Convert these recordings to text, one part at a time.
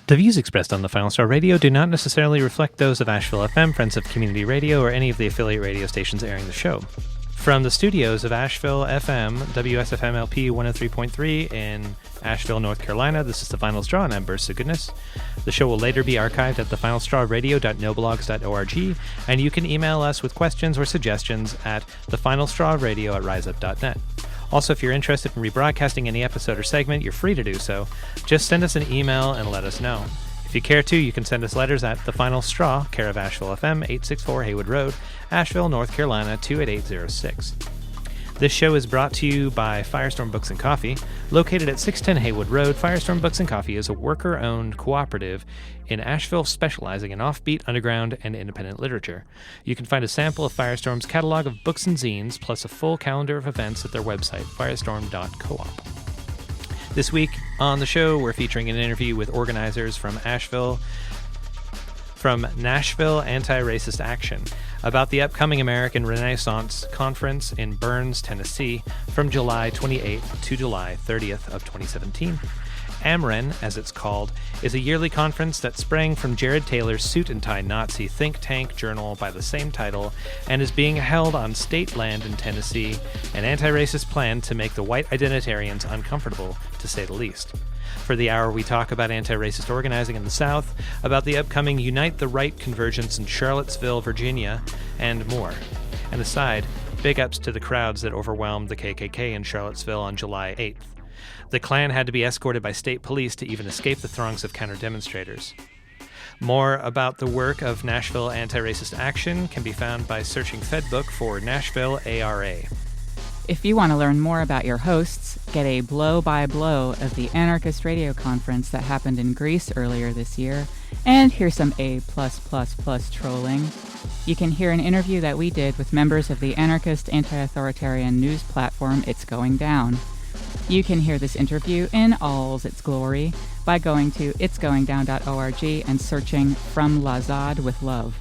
The views expressed on the Final Straw Radio do not necessarily reflect those of Asheville FM, Friends of Community Radio, or any of the affiliate radio stations airing the show. From the studios of Asheville FM, WSFM LP 103.3 in Asheville, North Carolina, this is The Final Straw, and I'm Bursts of Goodness. The show will later be archived at thefinailstrawradio.noblogs.org, and you can email us with questions or suggestions at thefinailstrawradio@riseup.net. Also, if you're interested in rebroadcasting any episode or segment, you're free to do so. Just send us an email and let us know. If you care to, you can send us letters at The Final Straw, care of Asheville FM, 864 Haywood Road, Asheville, North Carolina, 28806. This show is brought to you by Firestorm Books and Coffee. Located at 610 Haywood Road, Firestorm Books and Coffee is a worker-owned cooperative in Asheville specializing in offbeat, underground, and independent literature. You can find a sample of Firestorm's catalog of books and zines, plus a full calendar of events at their website, firestorm.coop. This week on the show, we're featuring an interview with organizers from Nashville Anti Racist Action about the upcoming American Renaissance Conference in Burns, Tennessee, from July 28th to July 30th of 2017. AmRen, as it's called, is a yearly conference that sprang from Jared Taylor's suit and tie Nazi think tank journal by the same title and is being held on state land in Tennessee, an anti-racist plan to make the white identitarians uncomfortable, to say the least. For the hour, we talk about anti-racist organizing in the South, about the upcoming Unite the Right convergence in Charlottesville, Virginia, and more. And aside, big ups to the crowds that overwhelmed the KKK in Charlottesville on July 8th. The Klan had to be escorted by state police to even escape the throngs of counter-demonstrators. More about the work of Nashville Anti Racist Action can be found by searching fedbook for Nashville ARA. If you want to learn more about your hosts, get a blow-by-blow of the anarchist radio conference that happened in Greece earlier this year, and hear some A+++ trolling, you can hear an interview that we did with members of the anarchist anti-authoritarian news platform It's Going Down. You can hear this interview in all its glory by going to itsgoingdown.org and searching From Lazad with Love.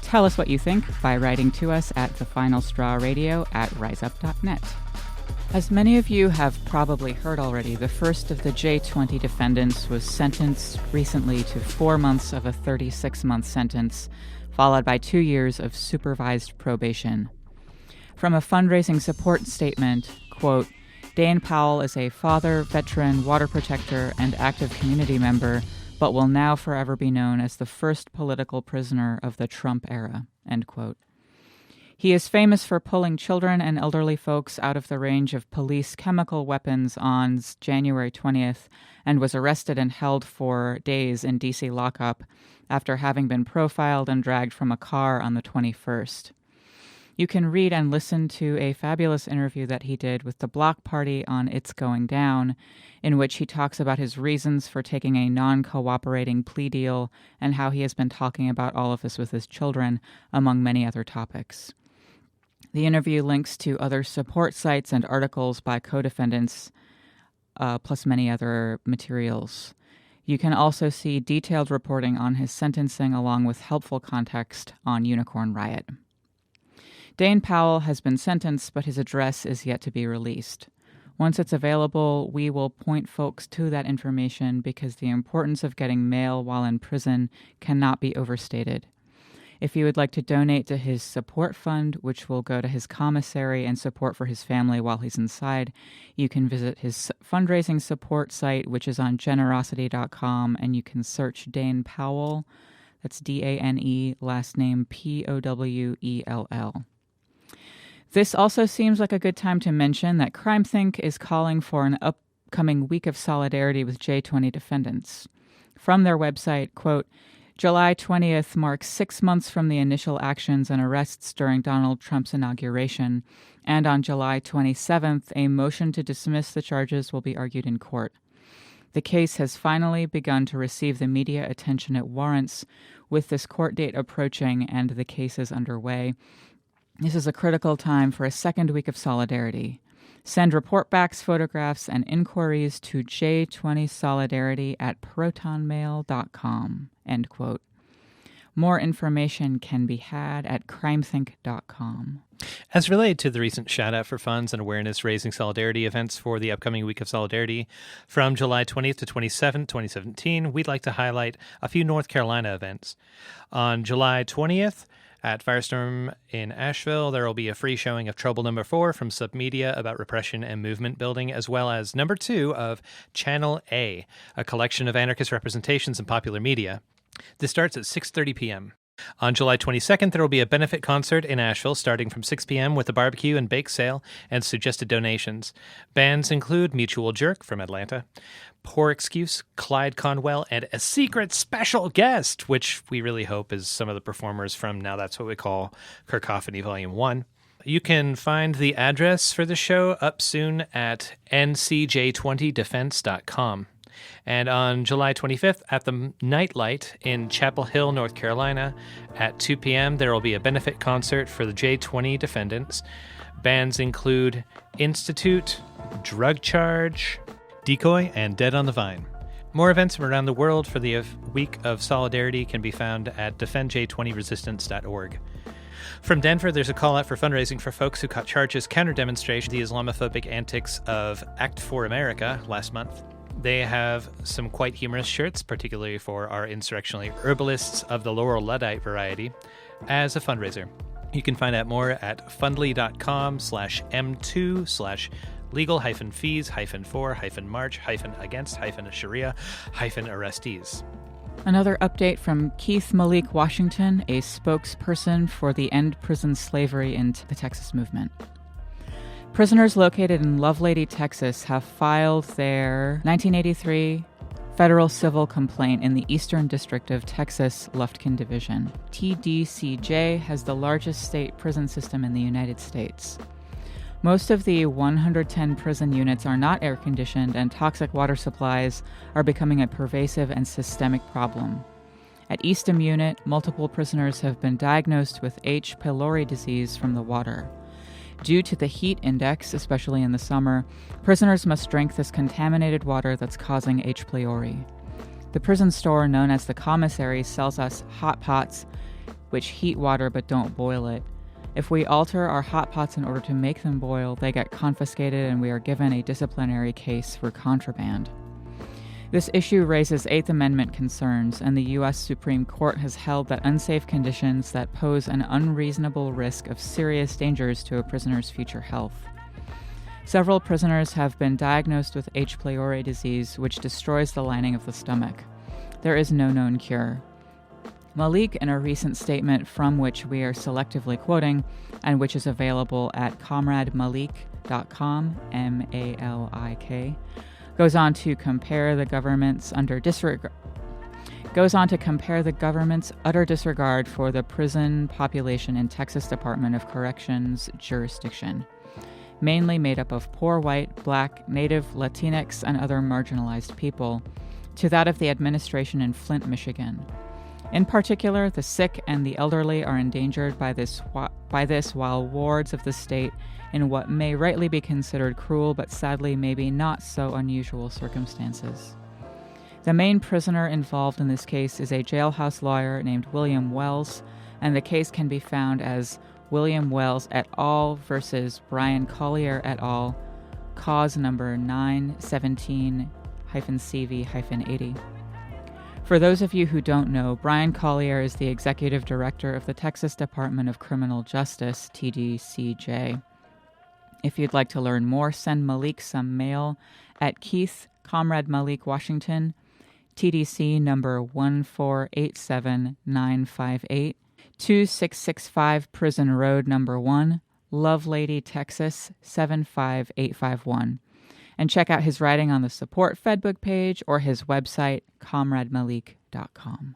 Tell us what you think by writing to us at thefinalstrawradio@riseup.net. As many of you have probably heard already, the first of the J20 defendants was sentenced recently to 4 months of a 36-month sentence, followed by 2 years of supervised probation. From a fundraising support statement, quote, Dane Powell is a father, veteran, water protector, and active community member, but will now forever be known as the first political prisoner of the Trump era, end quote. He is famous for pulling children and elderly folks out of the range of police chemical weapons on January 20th and was arrested and held for days in D.C. lockup after having been profiled and dragged from a car on the 21st. You can read and listen to a fabulous interview that he did with the Block Party on It's Going Down, in which he talks about his reasons for taking a non-cooperating plea deal and how he has been talking about all of this with his children, among many other topics. The interview links to other support sites and articles by co-defendants, plus many other materials. You can also see detailed reporting on his sentencing along with helpful context on Unicorn Riot. Dane Powell has been sentenced, but his address is yet to be released. Once it's available, we will point folks to that information because the importance of getting mail while in prison cannot be overstated. If you would like to donate to his support fund, which will go to his commissary and support for his family while he's inside, you can visit his fundraising support site, which is on generosity.com, and you can search Dane Powell. That's D-A-N-E, last name P-O-W-E-L-L. This also seems like a good time to mention that CrimeThink is calling for an upcoming week of solidarity with J20 defendants. From their website, quote, July 20th marks 6 months from the initial actions and arrests during Donald Trump's inauguration, and on July 27th, a motion to dismiss the charges will be argued in court. The case has finally begun to receive the media attention it warrants, with this court date approaching and the case is underway. This is a critical time for a second week of solidarity. Send reportbacks, photographs, and inquiries to j20solidarity@protonmail.com, end quote. More information can be had at crimethink.com. As related to the recent shout-out for funds and awareness-raising solidarity events for the upcoming Week of Solidarity, from July 20th to 27th, 2017, we'd like to highlight a few North Carolina events. On July 20th, at Firestorm in Asheville, there will be a free showing of Trouble No. 4 from Submedia about repression and movement building, as well as No. 2 of Channel A, a collection of anarchist representations in popular media. This starts at 6:30 p.m. On July 22nd, there will be a benefit concert in Asheville starting from 6 p.m. with a barbecue and bake sale and suggested donations. Bands include Mutual Jerk from Atlanta, Poor Excuse, Clyde Conwell, and a secret special guest, which we really hope is some of the performers from Now That's What We Call Cacophony Volume 1. You can find the address for the show up soon at ncj20defense.com. And on July 25th at the Nightlight in Chapel Hill, North Carolina, at 2 p.m., there will be a benefit concert for the J20 defendants. Bands include Institute, Drug Charge, Decoy, and Dead on the Vine. More events from around the world for the Week of Solidarity can be found at defendj20resistance.org. From Denver, there's a call out for fundraising for folks who caught charges counter-demonstration the Islamophobic antics of Act for America last month. They have some quite humorous shirts, particularly for our insurrectionary herbalists of the Laurel Luddite variety, as a fundraiser. You can find out more at fundly.com/m2/legal-fees-for-march-against-sharia-arrestees. Another update from Keith Malik Washington, a spokesperson for the End Prison Slavery in the Texas movement. Prisoners located in Lovelady, Texas, have filed their 1983 federal civil complaint in the Eastern District of Texas, Lufkin Division. TDCJ has the largest state prison system in the United States. Most of the 110 prison units are not air-conditioned, and toxic water supplies are becoming a pervasive and systemic problem. At Eastham Unit, multiple prisoners have been diagnosed with H. pylori disease from the water. Due to the heat index, especially in the summer, prisoners must drink this contaminated water that's causing H. pylori. The prison store known as the Commissary sells us hot pots, which heat water but don't boil it. If we alter our hot pots in order to make them boil, they get confiscated and we are given a disciplinary case for contraband. This issue raises Eighth Amendment concerns, and the U.S. Supreme Court has held that unsafe conditions that pose an unreasonable risk of serious dangers to a prisoner's future health. Several prisoners have been diagnosed with H. pylori disease, which destroys the lining of the stomach. There is no known cure. Malik, in a recent statement from which we are selectively quoting, and which is available at comrademalik.com, M-A-L-I-K, goes on to compare the government's utter disregard for the prison population in Texas Department of Corrections jurisdiction, mainly made up of poor white, black, Native, Latinx, and other marginalized people, to that of the administration in Flint, Michigan. In particular, the sick and the elderly are endangered by this while wards of the state, in what may rightly be considered cruel but sadly maybe not so unusual circumstances. The main prisoner involved in this case is a jailhouse lawyer named William Wells, and the case can be found as William Wells et al. Versus Brian Collier et al., cause number 917-CV-80. For those of you who don't know, Brian Collier is the executive director of the Texas Department of Criminal Justice, TDCJ. If you'd like to learn more, send Malik some mail at Keith, Comrade Malik Washington, TDC number 1487958, 2665 Prison Road number 1, Lovelady, Texas 75851. And check out his writing on the Support Fedbook page or his website, comrademalik.com.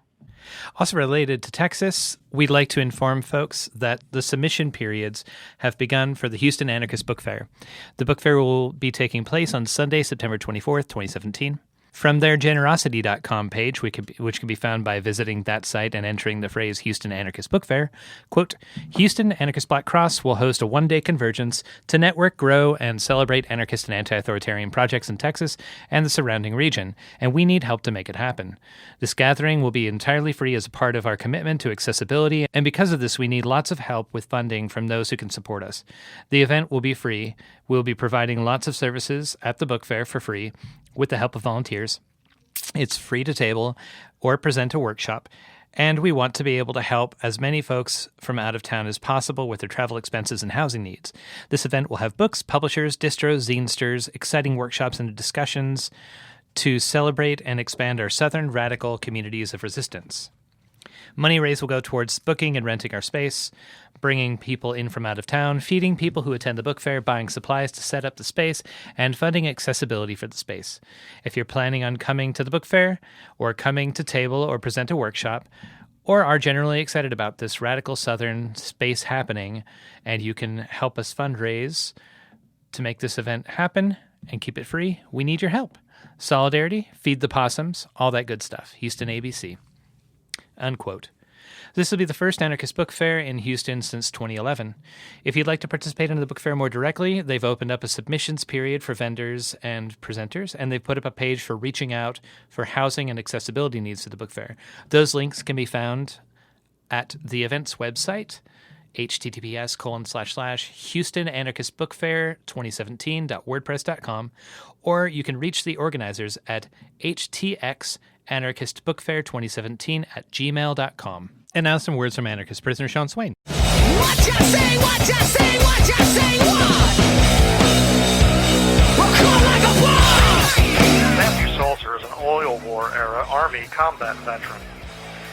Also related to Texas, we'd like to inform folks that the submission periods have begun for the Houston Anarchist Book Fair. The book fair will be taking place on Sunday, September 24th, 2017. From their generosity.com page, which can be found by visiting that site and entering the phrase Houston Anarchist Book Fair, quote, Houston Anarchist Black Cross will host a one-day convergence to network, grow, and celebrate anarchist and anti-authoritarian projects in Texas and the surrounding region, and we need help to make it happen. This gathering will be entirely free as a part of our commitment to accessibility, and because of this, we need lots of help with funding from those who can support us. The event will be free. We'll be providing lots of services at the book fair for free with the help of volunteers. It's free to table or present a workshop, and we want to be able to help as many folks from out of town as possible with their travel expenses and housing needs. This event will have books, publishers, distros, zinesters, exciting workshops and discussions to celebrate and expand our Southern radical communities of resistance. Money raised will go towards booking and renting our space, bringing people in from out of town, feeding people who attend the book fair, buying supplies to set up the space, and funding accessibility for the space. If you're planning on coming to the book fair, or coming to table or present a workshop, or are generally excited about this radical Southern space happening, and you can help us fundraise to make this event happen and keep it free, we need your help. Solidarity, feed the possums, all that good stuff. Houston ABC. Unquote. This will be the first anarchist book fair in Houston since 2011. If you'd like to participate in the book fair more directly, they've opened up a submissions period for vendors and presenters, and they've put up a page for reaching out for housing and accessibility needs to the book fair. Those links can be found at the event's website, https://HoustonAnarchistBookFair2017.wordpress.com, or you can reach the organizers at htxanarchistbookfair2017@gmail.com. And now some words from anarchist prisoner Sean Swain. What you say, what you say, what you say, what? We'll call like a boss! Matthew Salter is an oil war era Army combat veteran.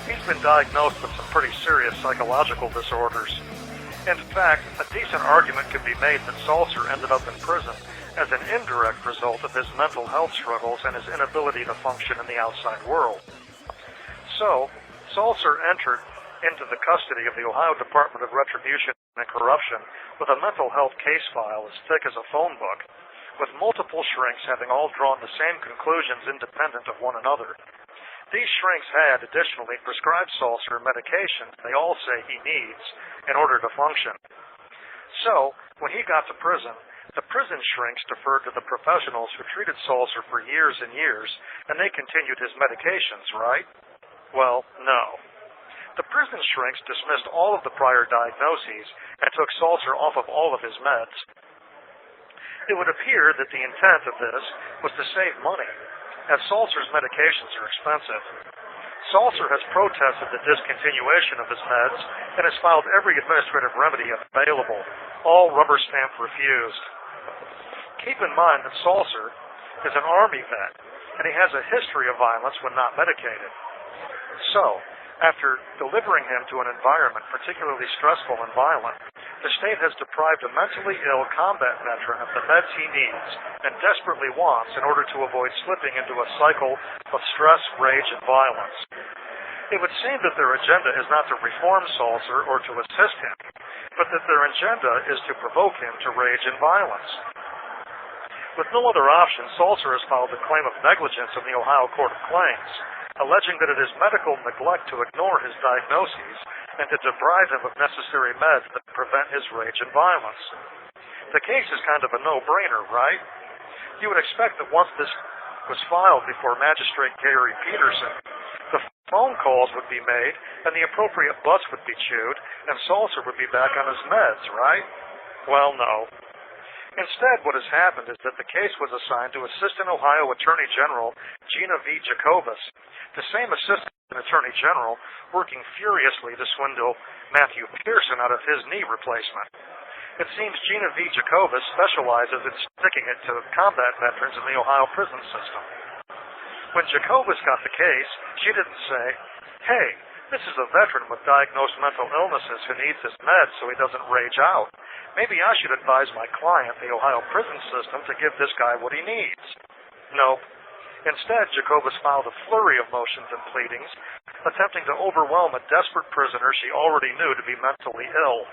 He's been diagnosed with some pretty serious psychological disorders. And in fact, a decent argument can be made that Salter ended up in prison as an indirect result of his mental health struggles and his inability to function in the outside world. So, Salter entered into the custody of the Ohio Department of Retribution and Corruption with a mental health case file as thick as a phone book, with multiple shrinks having all drawn the same conclusions independent of one another. These shrinks had, additionally, prescribed Salter medications they all say he needs in order to function. So, when he got to prison, the prison shrinks deferred to the professionals who treated Salter for years and years, and they continued his medications, right? Well, no. The prison shrinks dismissed all of the prior diagnoses and took Salter off of all of his meds. It would appear that the intent of this was to save money, as Salter's medications are expensive. Salter has protested the discontinuation of his meds and has filed every administrative remedy available, all rubber stamp refused. Keep in mind that Salter is an Army vet, and he has a history of violence when not medicated. So, after delivering him to an environment particularly stressful and violent, the state has deprived a mentally ill combat veteran of the meds he needs and desperately wants in order to avoid slipping into a cycle of stress, rage, and violence. It would seem that their agenda is not to reform Salter or to assist him, but that their agenda is to provoke him to rage and violence. With no other option, Salter has filed a claim of negligence in the Ohio Court of Claims, alleging that it is medical neglect to ignore his diagnoses and to deprive him of necessary meds that prevent his rage and violence. The case is kind of a no-brainer, right? You would expect that once this was filed before Magistrate Gary Peterson, the phone calls would be made and the appropriate butts would be chewed and Salter would be back on his meds, right? Well, no. Instead, what has happened is that the case was assigned to Assistant Ohio Attorney General Gina V. Jacobus, the same Assistant Attorney General working furiously to swindle Matthew Pearson out of his knee replacement. It seems Gina V. Jacobus specializes in sticking it to combat veterans in the Ohio prison system. When Jacobus got the case, she didn't say, "Hey, this is a veteran with diagnosed mental illnesses who needs his meds so he doesn't rage out. Maybe I should advise my client, the Ohio prison system, to give this guy what he needs." No. Instead, Jacobus filed a flurry of motions and pleadings, attempting to overwhelm a desperate prisoner she already knew to be mentally ill.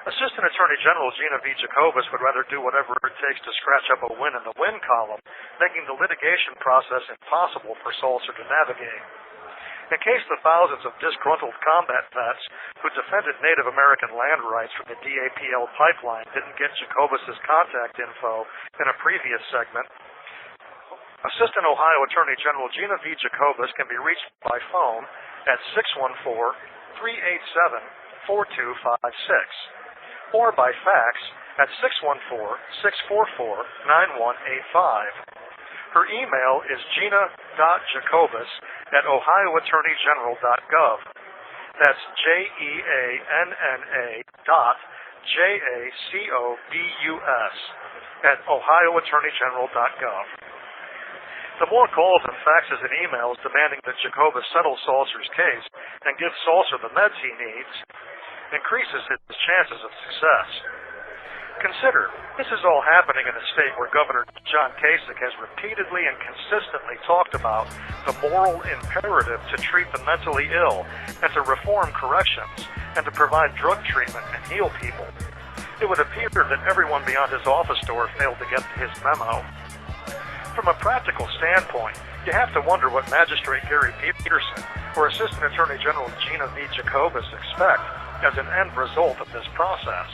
Assistant Attorney General Gina V. Jacobus would rather do whatever it takes to scratch up a win in the win column, making the litigation process impossible for Salzer to navigate. In case the thousands of disgruntled combat vets who defended Native American land rights from the DAPL pipeline didn't get Jacobus's contact info in a previous segment, Assistant Ohio Attorney General Gina V. Jacobus can be reached by phone at 614-387-4256 or by fax at 614-644-9185. Her email is gina.jacobus@ohioattorneygeneral.gov. That's JEANNA.JACOBUS@ohioattorneygeneral.gov. The more calls and faxes and emails demanding that Jacobus settle Salzer's case and give Salzer the meds he needs increases his chances of success. Consider, this is all happening in a state where Governor John Kasich has repeatedly and consistently talked about the moral imperative to treat the mentally ill and to reform corrections and to provide drug treatment and heal people. It would appear that everyone beyond his office door failed to get his memo. From a practical standpoint, you have to wonder what Magistrate Gary Peterson or Assistant Attorney General Gina V. Jacobus expect as an end result of this process.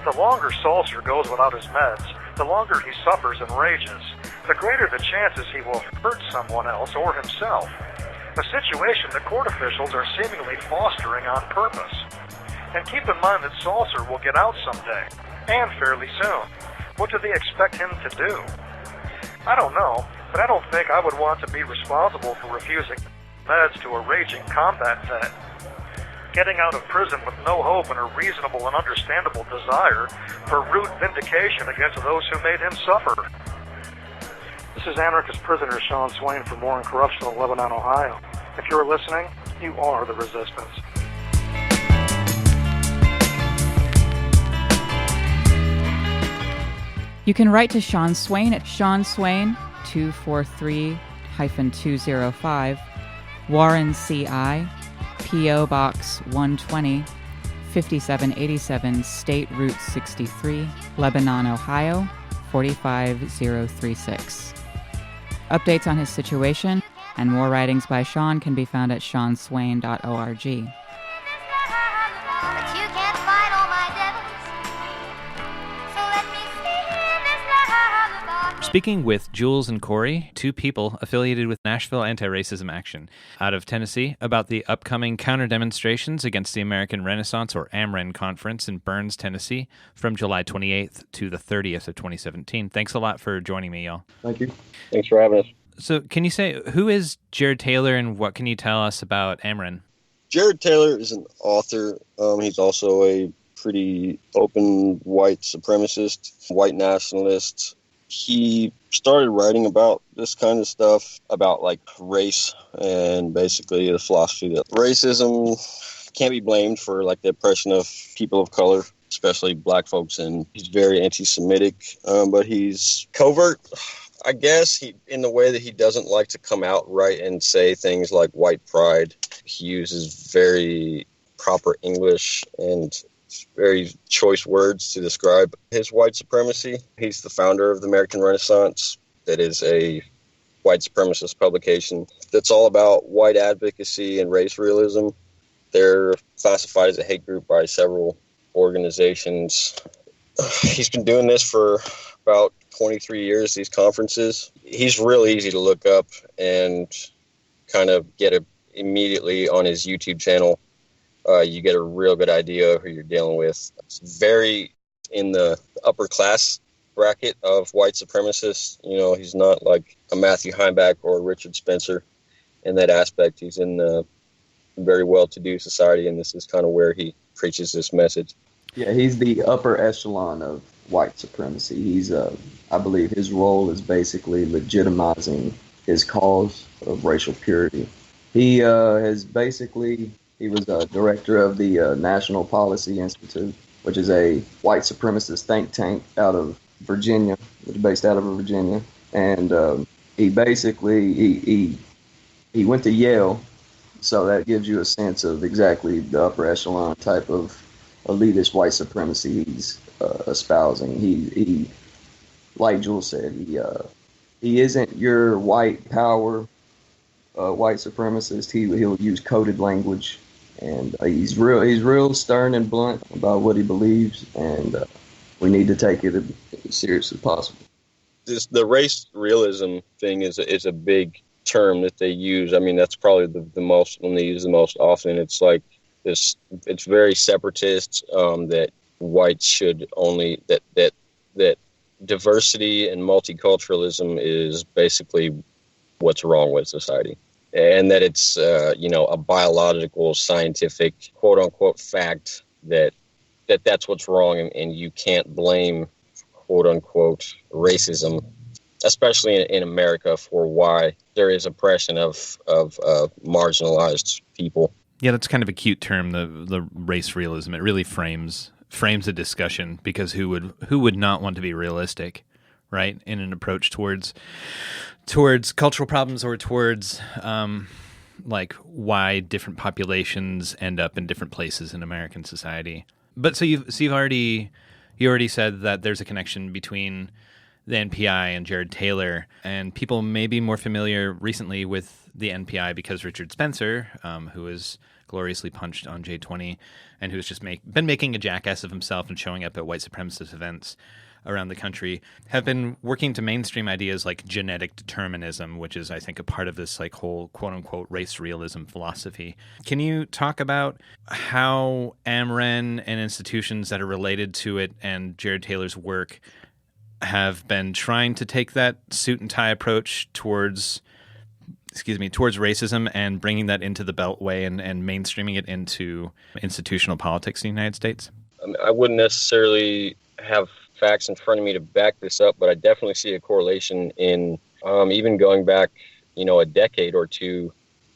The longer Salzer goes without his meds, the longer he suffers and rages, the greater the chances he will hurt someone else or himself, a situation that court officials are seemingly fostering on purpose. And keep in mind that Salzer will get out someday, and fairly soon. What do they expect him to do? I don't know, but I don't think I would want to be responsible for refusing meds to a raging combat vet. Getting out of prison with no hope and a reasonable and understandable desire for root vindication against those who made him suffer. This is anarchist prisoner Sean Swain from War and Corruption in Lebanon, Ohio. If you're listening, you are the resistance. You can write to Sean Swain at Sean Swain 243-205 Warren CI P.O. Box 120 5787 State Route 63 Lebanon, Ohio 45036. Updates on his situation and more writings by Sean can be found at seanswain.org. Speaking with Jules and Corey, two people affiliated with Nashville Anti Racist Action out of Tennessee, about the upcoming counter-demonstrations against the American Renaissance, or AmRen, conference in Burns, Tennessee, from July 28th to the 30th of 2017. Thanks a lot for joining me, y'all. Thank you. Thanks for having us. So can you say, who is Jared Taylor and what can you tell us about AmRen? Jared Taylor is an author. He's also a pretty open white supremacist, white nationalist. He started writing about this kind of stuff, about like race and basically the philosophy that racism can't be blamed for like the oppression of people of color, especially black folks. And he's very anti-Semitic, but he's covert, I guess, in the way that he doesn't like to come out right and say things like white pride. He uses very proper English and very choice words to describe his white supremacy. He's the founder of the American Renaissance. That is a white supremacist publication that's all about white advocacy and race realism. They're classified as a hate group by several organizations. He's been doing this for about 23 years, these conferences. He's real easy to look up and kind of get it immediately on his YouTube channel. You get a real good idea of who you're dealing with. It's very in the upper class bracket of white supremacists. You know, he's not like a Matthew Heimbach or a Richard Spencer in that aspect. He's in a very well-to-do society, and this is kind of where he preaches this message. Yeah, he's the upper echelon of white supremacy. He's, I believe his role is basically legitimizing his cause of racial purity. He He was a director of the National Policy Institute, which is a white supremacist think tank out of Virginia, based out of Virginia. And he basically, he went to Yale, so that gives you a sense of exactly the upper echelon type of elitist white supremacy he's espousing. He, like Jules said, he isn't your white power white supremacist. He'll use coded language, and he's real stern and blunt about what he believes, and we need to take it as serious as possible. The race realism thing is a big term that they use. I mean, that's probably the most one they use the most often. It's like this. It's very separatist. That whites should only that diversity and multiculturalism is basically what's wrong with society, and that it's a biological, scientific, quote unquote fact that's what's wrong, and you can't blame quote unquote racism, especially in America, for why there is oppression of marginalized people. Yeah, that's kind of a cute term, the race realism. It really frames a discussion, because who would not want to be realistic, right, in an approach towards cultural problems, or towards like why different populations end up in different places in American society. But so you've already said that there's a connection between the NPI and Jared Taylor, and people may be more familiar recently with the NPI because Richard Spencer, who was gloriously punched on J20 and who's just been making a jackass of himself and showing up at white supremacist events around the country, have been working to mainstream ideas like genetic determinism, which is, I think, a part of this like whole quote-unquote race realism philosophy. Can you talk about how AmRen and institutions that are related to it and Jared Taylor's work have been trying to take that suit and tie approach towards racism and bringing that into the Beltway and mainstreaming it into institutional politics in the United States? I wouldn't necessarily have facts in front of me to back this up, but I definitely see a correlation in even going back, a decade or two,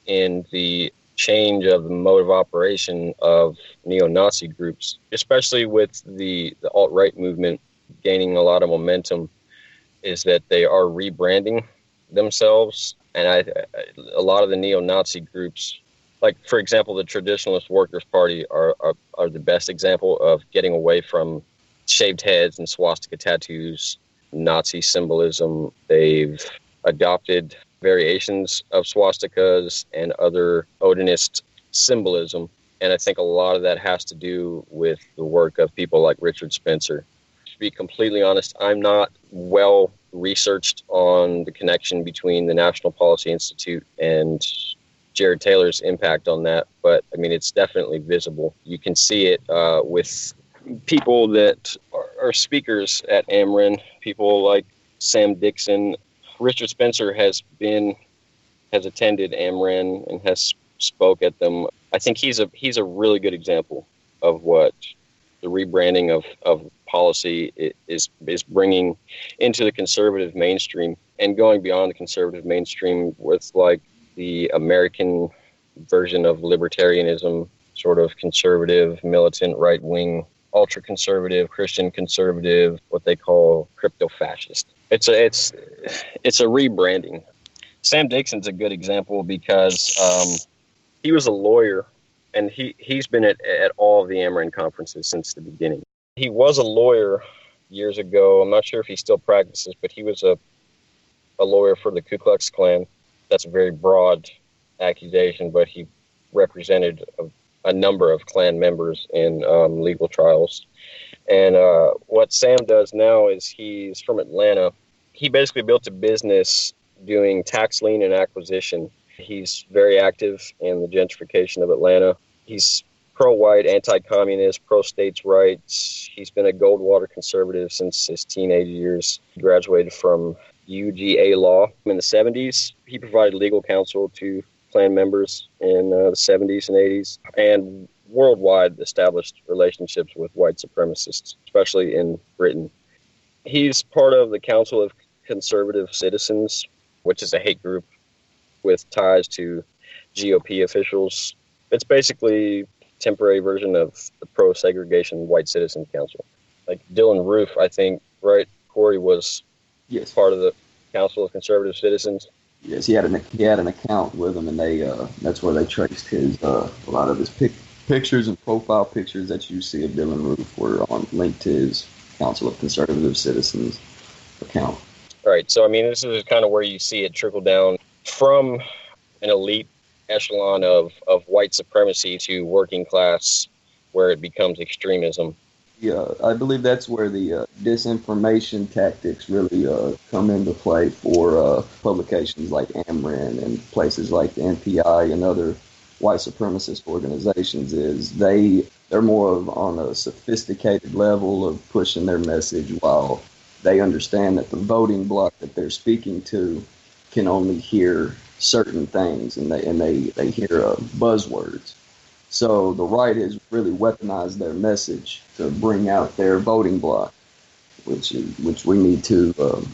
in the change of the mode of operation of neo-Nazi groups, especially with the alt-right movement gaining a lot of momentum, is that they are rebranding themselves. And a lot of the neo-Nazi groups, like, for example, the Traditionalist Workers' Party are the best example of getting away from shaved heads and swastika tattoos, Nazi symbolism. They've adopted variations of swastikas and other Odinist symbolism. And I think a lot of that has to do with the work of people like Richard Spencer. To be completely honest, I'm not well researched on the connection between the National Policy Institute and Jared Taylor's impact on that, but I mean, it's definitely visible. You can see it with people that are speakers at AmRen, people like Sam Dickson. Richard Spencer has attended AmRen and has spoke at them. I think he's a really good example of what the rebranding of policy is bringing into the conservative mainstream, and going beyond the conservative mainstream with like the American version of libertarianism, sort of conservative, militant, right-wing, ultra-conservative, Christian conservative, what they call crypto-fascist. It's a rebranding. Sam Dickson's a good example because he was a lawyer, and he's been at all of the AmRen conferences since the beginning. He was a lawyer years ago. I'm not sure if he still practices, but he was a lawyer for the Ku Klux Klan. That's a very broad accusation, but he represented a number of Klan members in legal trials. And what Sam does now is he's from Atlanta. He basically built a business doing tax lien and acquisition. He's very active in the gentrification of Atlanta. He's pro-white, anti-communist, pro-states' rights. He's been a Goldwater conservative since his teenage years. He graduated from UGA Law in the 70s. He provided legal counsel to Klan members in the 70s and 80s, and worldwide established relationships with white supremacists, especially in Britain. He's part of the Council of Conservative Citizens, which is a hate group with ties to GOP officials. It's basically a temporary version of the pro-segregation White Citizens Council. Like Dylan Roof, I think, right? Corey was part of the Council of Conservative Citizens. Yes, he had an account with them, and they that's where they traced his a lot of his pictures and profile pictures that you see of Dylan Roof were linked to his Council of Conservative Citizens account. Right. So, I mean, this is kind of where you see it trickle down from an elite echelon of white supremacy to working class, where it becomes extremism. Yeah, I believe that's where the disinformation tactics really come into play for publications like AmRen and places like the NPI and other white supremacist organizations. Is they're more on a sophisticated level of pushing their message, while they understand that the voting bloc that they're speaking to can only hear certain things, and they hear buzzwords. So the right has really weaponized their message to bring out their voting bloc, which we need to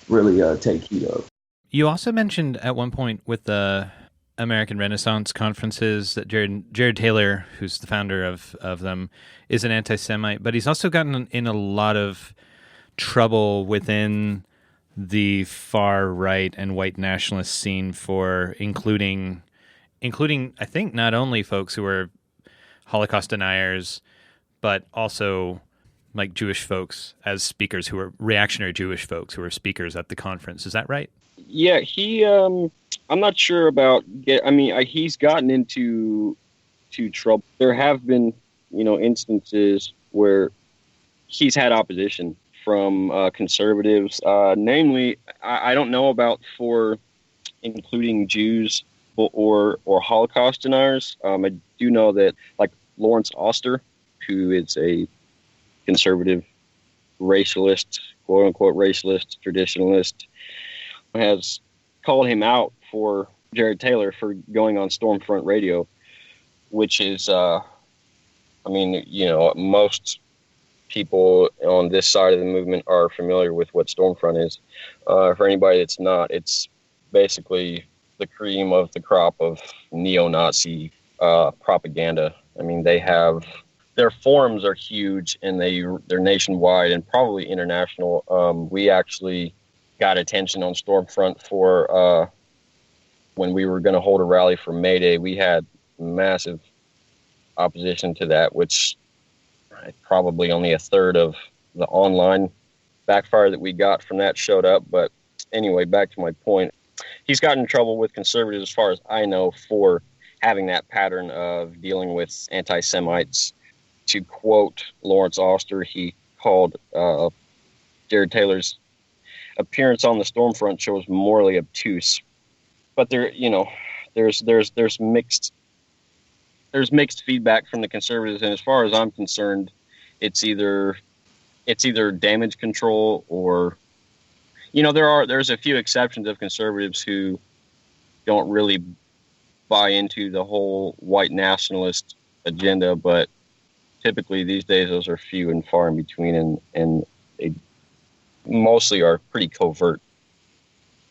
really take heed of. You also mentioned at one point with the American Renaissance conferences that Jared Taylor, who's the founder of them, is an anti-Semite, but he's also gotten in a lot of trouble within the far right and white nationalist scene for including I think not only folks who are Holocaust deniers, but also like Jewish folks as speakers who are reactionary Jewish folks who are speakers at the conference. Is that right? Yeah, he. I'm not sure about. He's gotten into trouble. There have been, instances where he's had opposition from conservatives. Namely, I don't know about for including Jews or Holocaust deniers. I do know that, like, Lawrence Oster, who is a conservative racialist, quote unquote racialist, traditionalist, has called him out for Jared Taylor for going on Stormfront Radio, which is, most people on this side of the movement are familiar with what Stormfront is. For anybody that's not, it's basically the cream of the crop of neo-Nazi propaganda. I mean, their forums are huge, and they're nationwide and probably international. We actually got attention on Stormfront for when we were going to hold a rally for May Day. We had massive opposition to that, which probably only a third of the online backfire that we got from that showed up. But anyway, back to my point. He's gotten in trouble with conservatives, as far as I know, for having that pattern of dealing with anti-Semites. To quote Lawrence Oster, he called Jared Taylor's appearance on the Stormfront show was morally obtuse. But there's mixed feedback from the conservatives, and as far as I'm concerned, it's either damage control or, there's a few exceptions of conservatives who don't really buy into the whole white nationalist agenda, but typically these days those are few and far in between, and they mostly are pretty covert,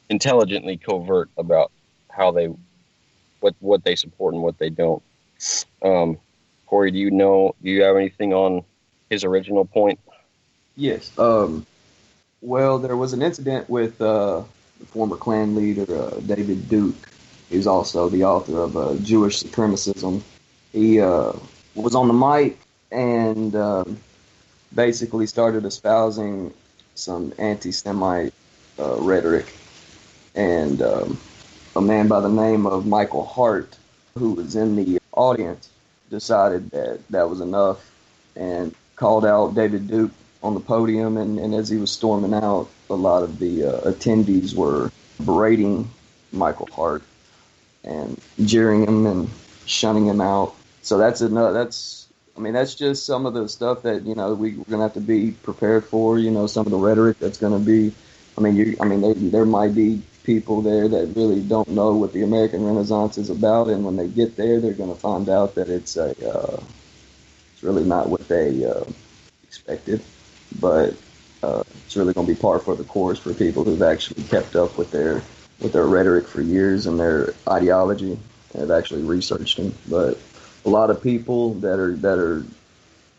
intelligently covert about how what they support and what they don't. Corey, do you have anything on his original point? Yes. Well, there was an incident with the former Klan leader, David Duke. He's also the author of Jewish Supremacism. He was on the mic and basically started espousing some anti-Semite rhetoric. And a man by the name of Michael Hart, who was in the audience, decided that was enough and called out David Duke on the podium. And as he was storming out, a lot of the attendees were berating Michael Hart and jeering him and shunning him out. So that's just some of the stuff that we're gonna have to be prepared for. Some of the rhetoric that's gonna be. There might be people there that really don't know what the American Renaissance is about, and when they get there, they're gonna find out that it's really not what they expected. But it's really gonna be par for the course for people who've actually kept up with their rhetoric for years and their ideology and have actually researched them. But a lot of people that are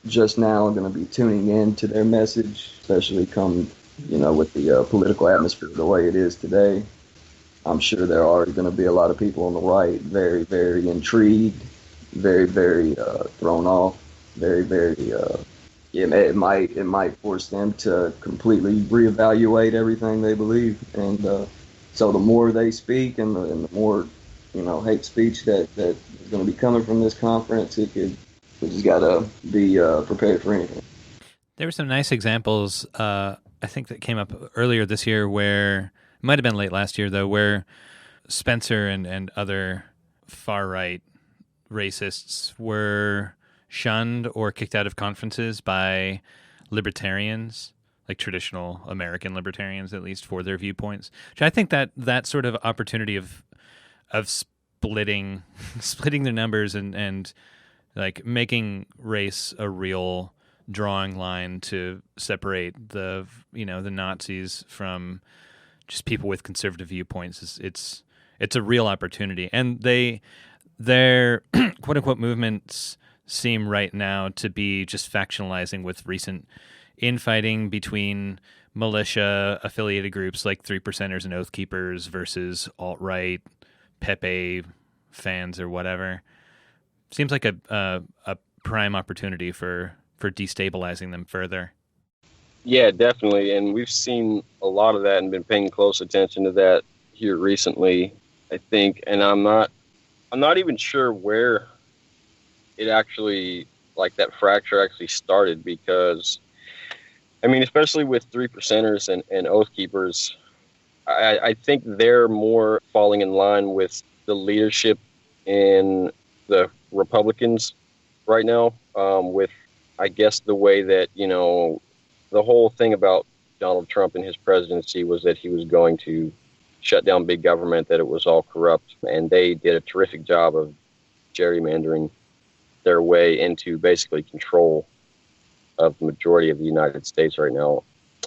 just now going to be tuning in to their message, especially come, with the political atmosphere the way it is today. I'm sure there are going to be a lot of people on the right very, very intrigued very, very thrown off. Very, very. It might force them to completely reevaluate everything they believe, and so the more they speak, and the more hate speech that is going to be coming from this conference, we just got to be prepared for anything. There were some nice examples, I think, that came up earlier this year, where it might have been late last year though, where Spencer and other far-right racists were shunned or kicked out of conferences by libertarians, like traditional American libertarians, at least, for their viewpoints. Which I think that sort of opportunity of splitting their numbers and like making race a real drawing line to separate the Nazis from just people with conservative viewpoints it's a real opportunity. And their quote unquote movements seem right now to be just factionalizing with recent infighting between militia affiliated groups like Three Percenters and Oath Keepers versus alt-right Pepe fans or whatever. Seems like a prime opportunity for destabilizing them further. Yeah, definitely. And we've seen a lot of that and been paying close attention to that here recently, I think. And I'm not even sure where it actually, like, that fracture actually started, because I mean, especially with Three Percenters and Oath Keepers, I think they're more falling in line with the leadership in the Republicans right now, with, I guess, the way that, the whole thing about Donald Trump and his presidency was that he was going to shut down big government, that it was all corrupt, and they did a terrific job of gerrymandering their way into basically control of the majority of the United States right now.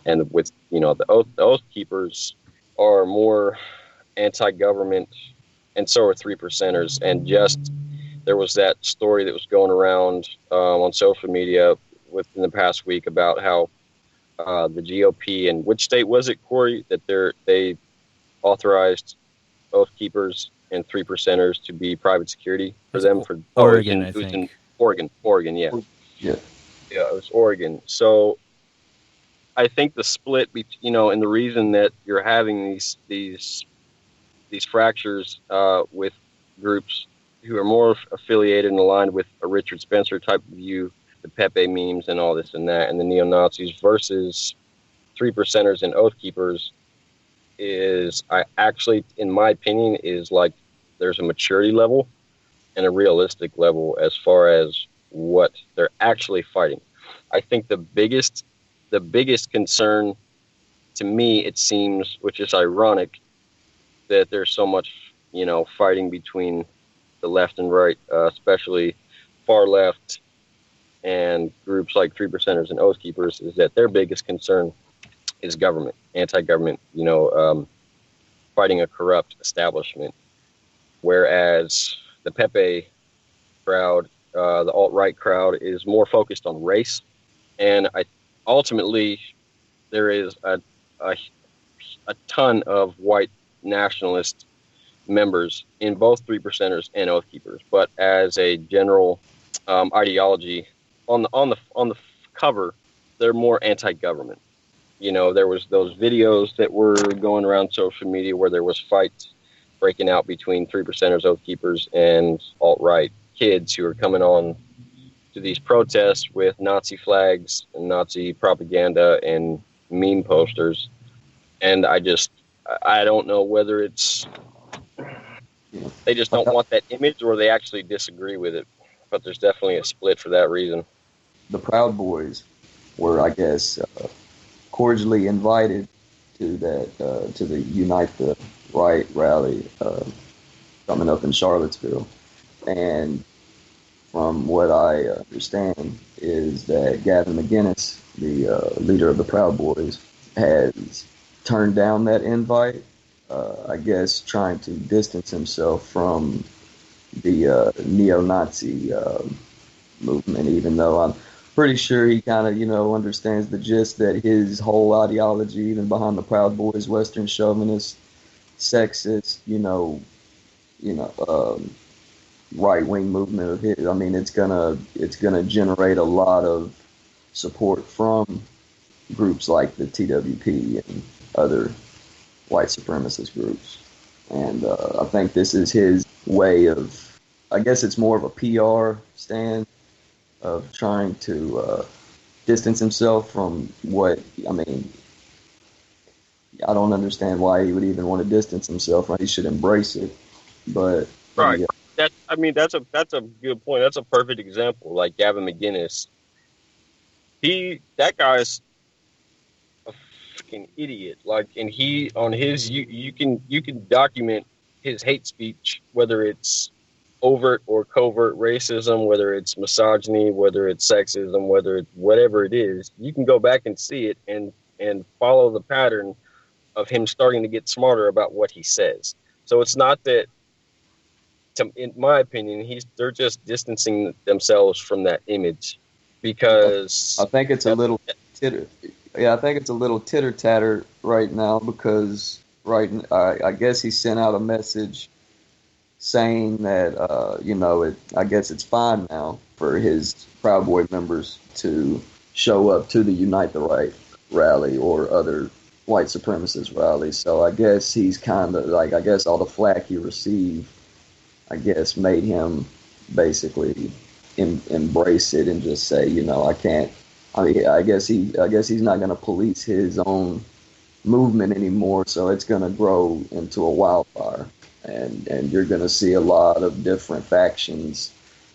And with, the Oath Keepers are more anti-government, and so are Three Percenters. And just, there was that story that was going around on social media within the past week about how the GOP, and which state was it, Corey, that they authorized Oath Keepers and Three Percenters to be private security for them? For Oregon, I think. in Oregon, yeah. Yeah. Yeah, it was Oregon. So I think the split, and the reason that you're having these fractures with groups who are more affiliated and aligned with a Richard Spencer type of view, the Pepe memes and all this and that, and the neo-Nazis versus Three Percenters and Oath Keepers is, in my opinion, is like there's a maturity level and a realistic level as far as what they're actually fighting. I think the biggest concern, to me, it seems, which is ironic, that there's so much, fighting between the left and right, especially far left and groups like Three Percenters and Oath Keepers, is that their biggest concern is government, anti-government, fighting a corrupt establishment. Whereas the Pepe crowd, the alt-right crowd, is more focused on race. And ultimately, there is a ton of white nationalist members in both Three Percenters and Oath Keepers. But as a general ideology, on the cover, they're more anti-government. There was those videos that were going around social media where there was fights breaking out between Three Percenters, Oath Keepers, and alt-right kids who are coming on to these protests with Nazi flags and Nazi propaganda and meme posters. And I don't know whether it's they just don't want that image or they actually disagree with it. But there's definitely a split for that reason. The Proud Boys were, I guess, cordially invited to the Unite the Right rally coming up in Charlottesville. And from what I understand is that Gavin McGinnis, the leader of the Proud Boys, has turned down that invite, I guess trying to distance himself from the neo-Nazi movement, even though I'm pretty sure he kind of, understands the gist that his whole ideology, even behind the Proud Boys, Western chauvinist, sexist, right-wing movement of his, I mean, it's gonna generate a lot of support from groups like the TWP and other white supremacist groups. And I think this is his way of, I guess it's more of a PR stand of trying to distance himself from what, I mean, I don't understand why he would even want to distance himself. Right? He should embrace it. But right. Yeah. That's a good point. That's a perfect example. Like Gavin McInnes, that guy's a fucking idiot. Like, and he on his you can document his hate speech, whether it's overt or covert racism, whether it's misogyny, whether it's sexism, whether it's whatever it is. You can go back and see it and follow the pattern of him starting to get smarter about what he says. So it's not that, in my opinion, they're just distancing themselves from that image because I think it's a little titter. Yeah, I think it's a little titter tatter right now because I guess he sent out a message saying that I guess it's fine now for his Proud Boy members to show up to the Unite the Right rally or other white supremacist rallies. So I guess he's kind of like, I guess all the flack he received, I guess, made him basically embrace it and just say, I can't. I mean, I guess he's not going to police his own movement anymore. So it's going to grow into a wildfire, and you're going to see a lot of different factions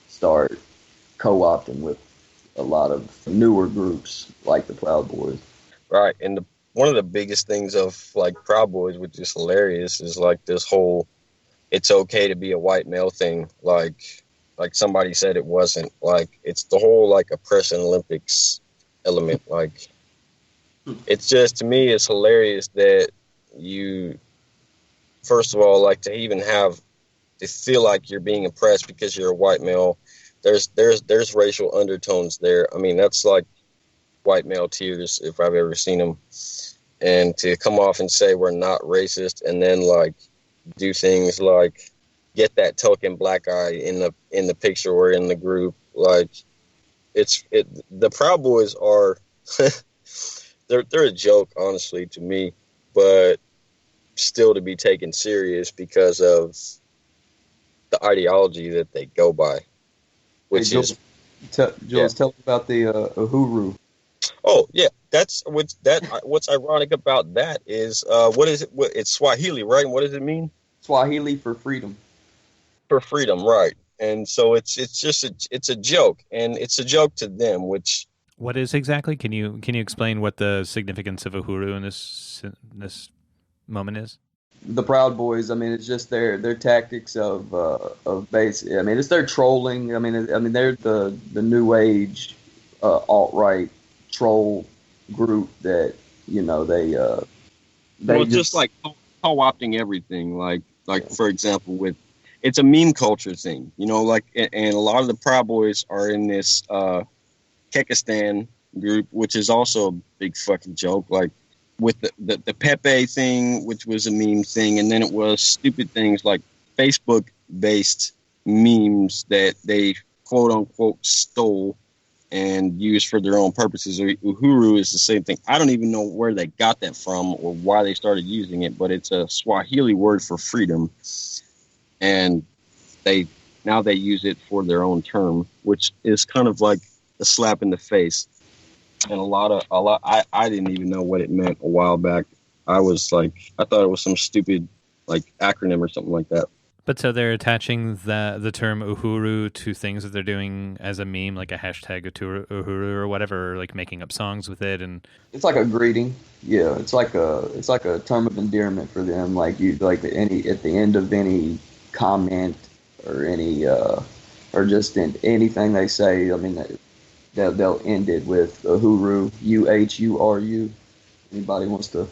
start co-opting with a lot of newer groups like the Proud Boys. Right, and one of the biggest things of like Proud Boys, which is hilarious, is like this whole "it's okay to be a white male" thing. Like somebody said it wasn't. Like it's the whole like oppression Olympics element. Like it's just, to me, it's hilarious that you, first of all, like to feel like you're being oppressed because you're a white male. There's racial undertones there. I mean, that's like white male tears if I've ever seen them. And to come off and say we're not racist and then like do things like get that token black eye in the picture or in the group, like the Proud Boys are they're a joke, honestly, to me, but still to be taken serious because of the ideology that they go by, which is Jules, tell me about the Uhuru. Oh yeah, what's ironic about that is what is it? It's Swahili, right? What does it mean? Swahili for freedom. For freedom, right? And so it's just a joke, and it's a joke to them. Which what is exactly? Can you explain what the significance of Uhuru in this moment is? The Proud Boys. I mean, it's just their tactics of base. I mean, it's their trolling. I mean, they're the new age alt-right troll group that they just like co-opting everything. Like for example, it's a meme culture thing, like, and a lot of the Proud Boys are in this Kekistan group, which is also a big fucking joke. Like with the Pepe thing, which was a meme thing, and then it was stupid things like Facebook based memes that they quote unquote stole and used for their own purposes. Uhuru is the same thing. I don't even know where they got that from or why they started using it, but it's a Swahili word for freedom. And they use it for their own term, which is kind of like a slap in the face. And I didn't even know what it meant a while back. I thought it was some stupid like acronym or something like that. But so they're attaching the term Uhuru to things that they're doing as a meme, like a hashtag Uhuru or whatever, or like making up songs with it, and it's like a greeting. Yeah, it's like a term of endearment for them. Like you, like at the end of any comment or any or just in anything they say. I mean, they'll end it with Uhuru, UHURU. Anybody wants to,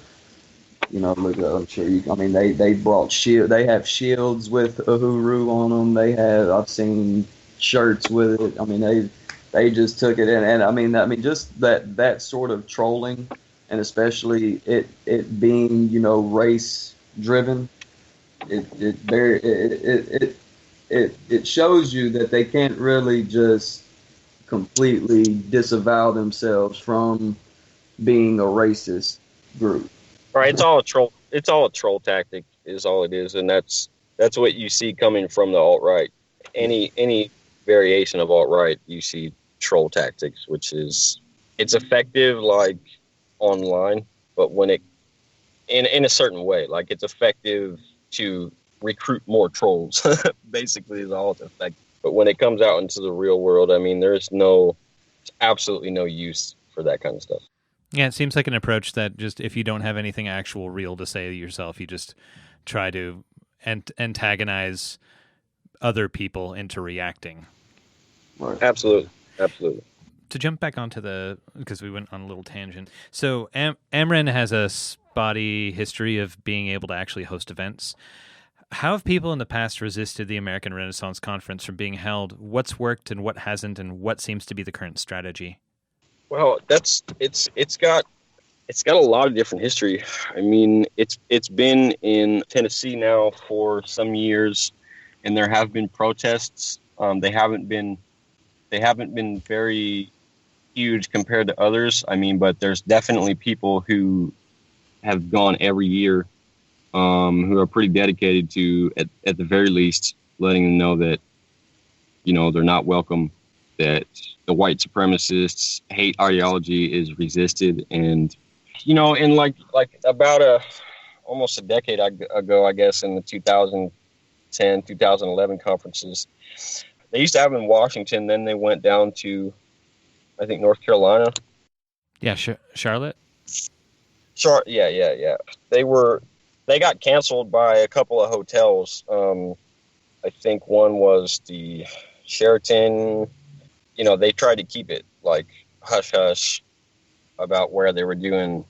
look it up, I'm sure you. I mean, they brought shield. They have shields with Uhuru on them. I've seen shirts with it. I mean, they just took it in, and I mean, just that sort of trolling, and especially it being race driven. It it shows you that they can't really just completely disavow themselves from being a racist group. Right, it's all a troll. It's all a troll tactic, is all it is, and that's what you see coming from the alt-right. Any variation of alt-right, you see troll tactics, which is it's effective like online, but when it in a certain way, like it's effective to recruit more trolls. Basically, is all it's effective. But when it comes out into the real world, I mean, there's absolutely no use for that kind of stuff. Yeah, it seems like an approach that just if you don't have anything actual real to say yourself, you just try to antagonize other people into reacting. Right. Absolutely. To jump back onto because we went on a little tangent. So AmRen has a spotty history of being able to actually host events. How have people in the past resisted the American Renaissance Conference from being held? What's worked and what hasn't, and what seems to be the current strategy? Well, it's got a lot of different history. I mean, it's been in Tennessee now for some years, and there have been protests. They haven't been very huge compared to others. I mean, but there's definitely people who have gone every year, who are pretty dedicated to, at the very least, letting them know that, you know, they're not welcome, that the white supremacists' hate ideology is resisted. And, you know, in like about almost a decade ago, I guess, in the 2010, 2011 conferences, they used to have them in Washington, then they went down to, I think, North Carolina. Yeah, Charlotte? Yeah. They got canceled by a couple of hotels. I think one was the Sheraton. You know, they tried to keep it like hush-hush about where they were doing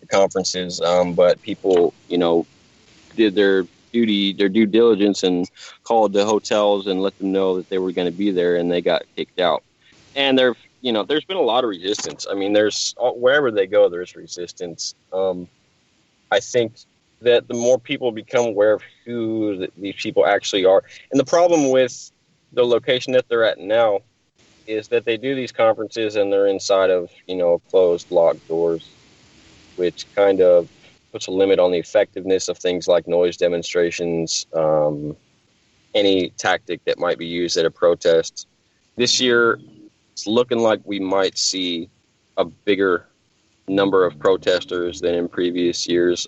the conferences. But people, you know, did their due diligence and called the hotels and let them know that they were going to be there, and they got kicked out. And there's been a lot of resistance. I mean, wherever they go, there's resistance. I think that the more people become aware of who these people actually are, and the problem with the location that they're at now is that they do these conferences and they're inside of, you know, closed, locked doors, which kind of puts a limit on the effectiveness of things like noise demonstrations, any tactic that might be used at a protest. This year, it's looking like we might see a bigger number of protesters than in previous years.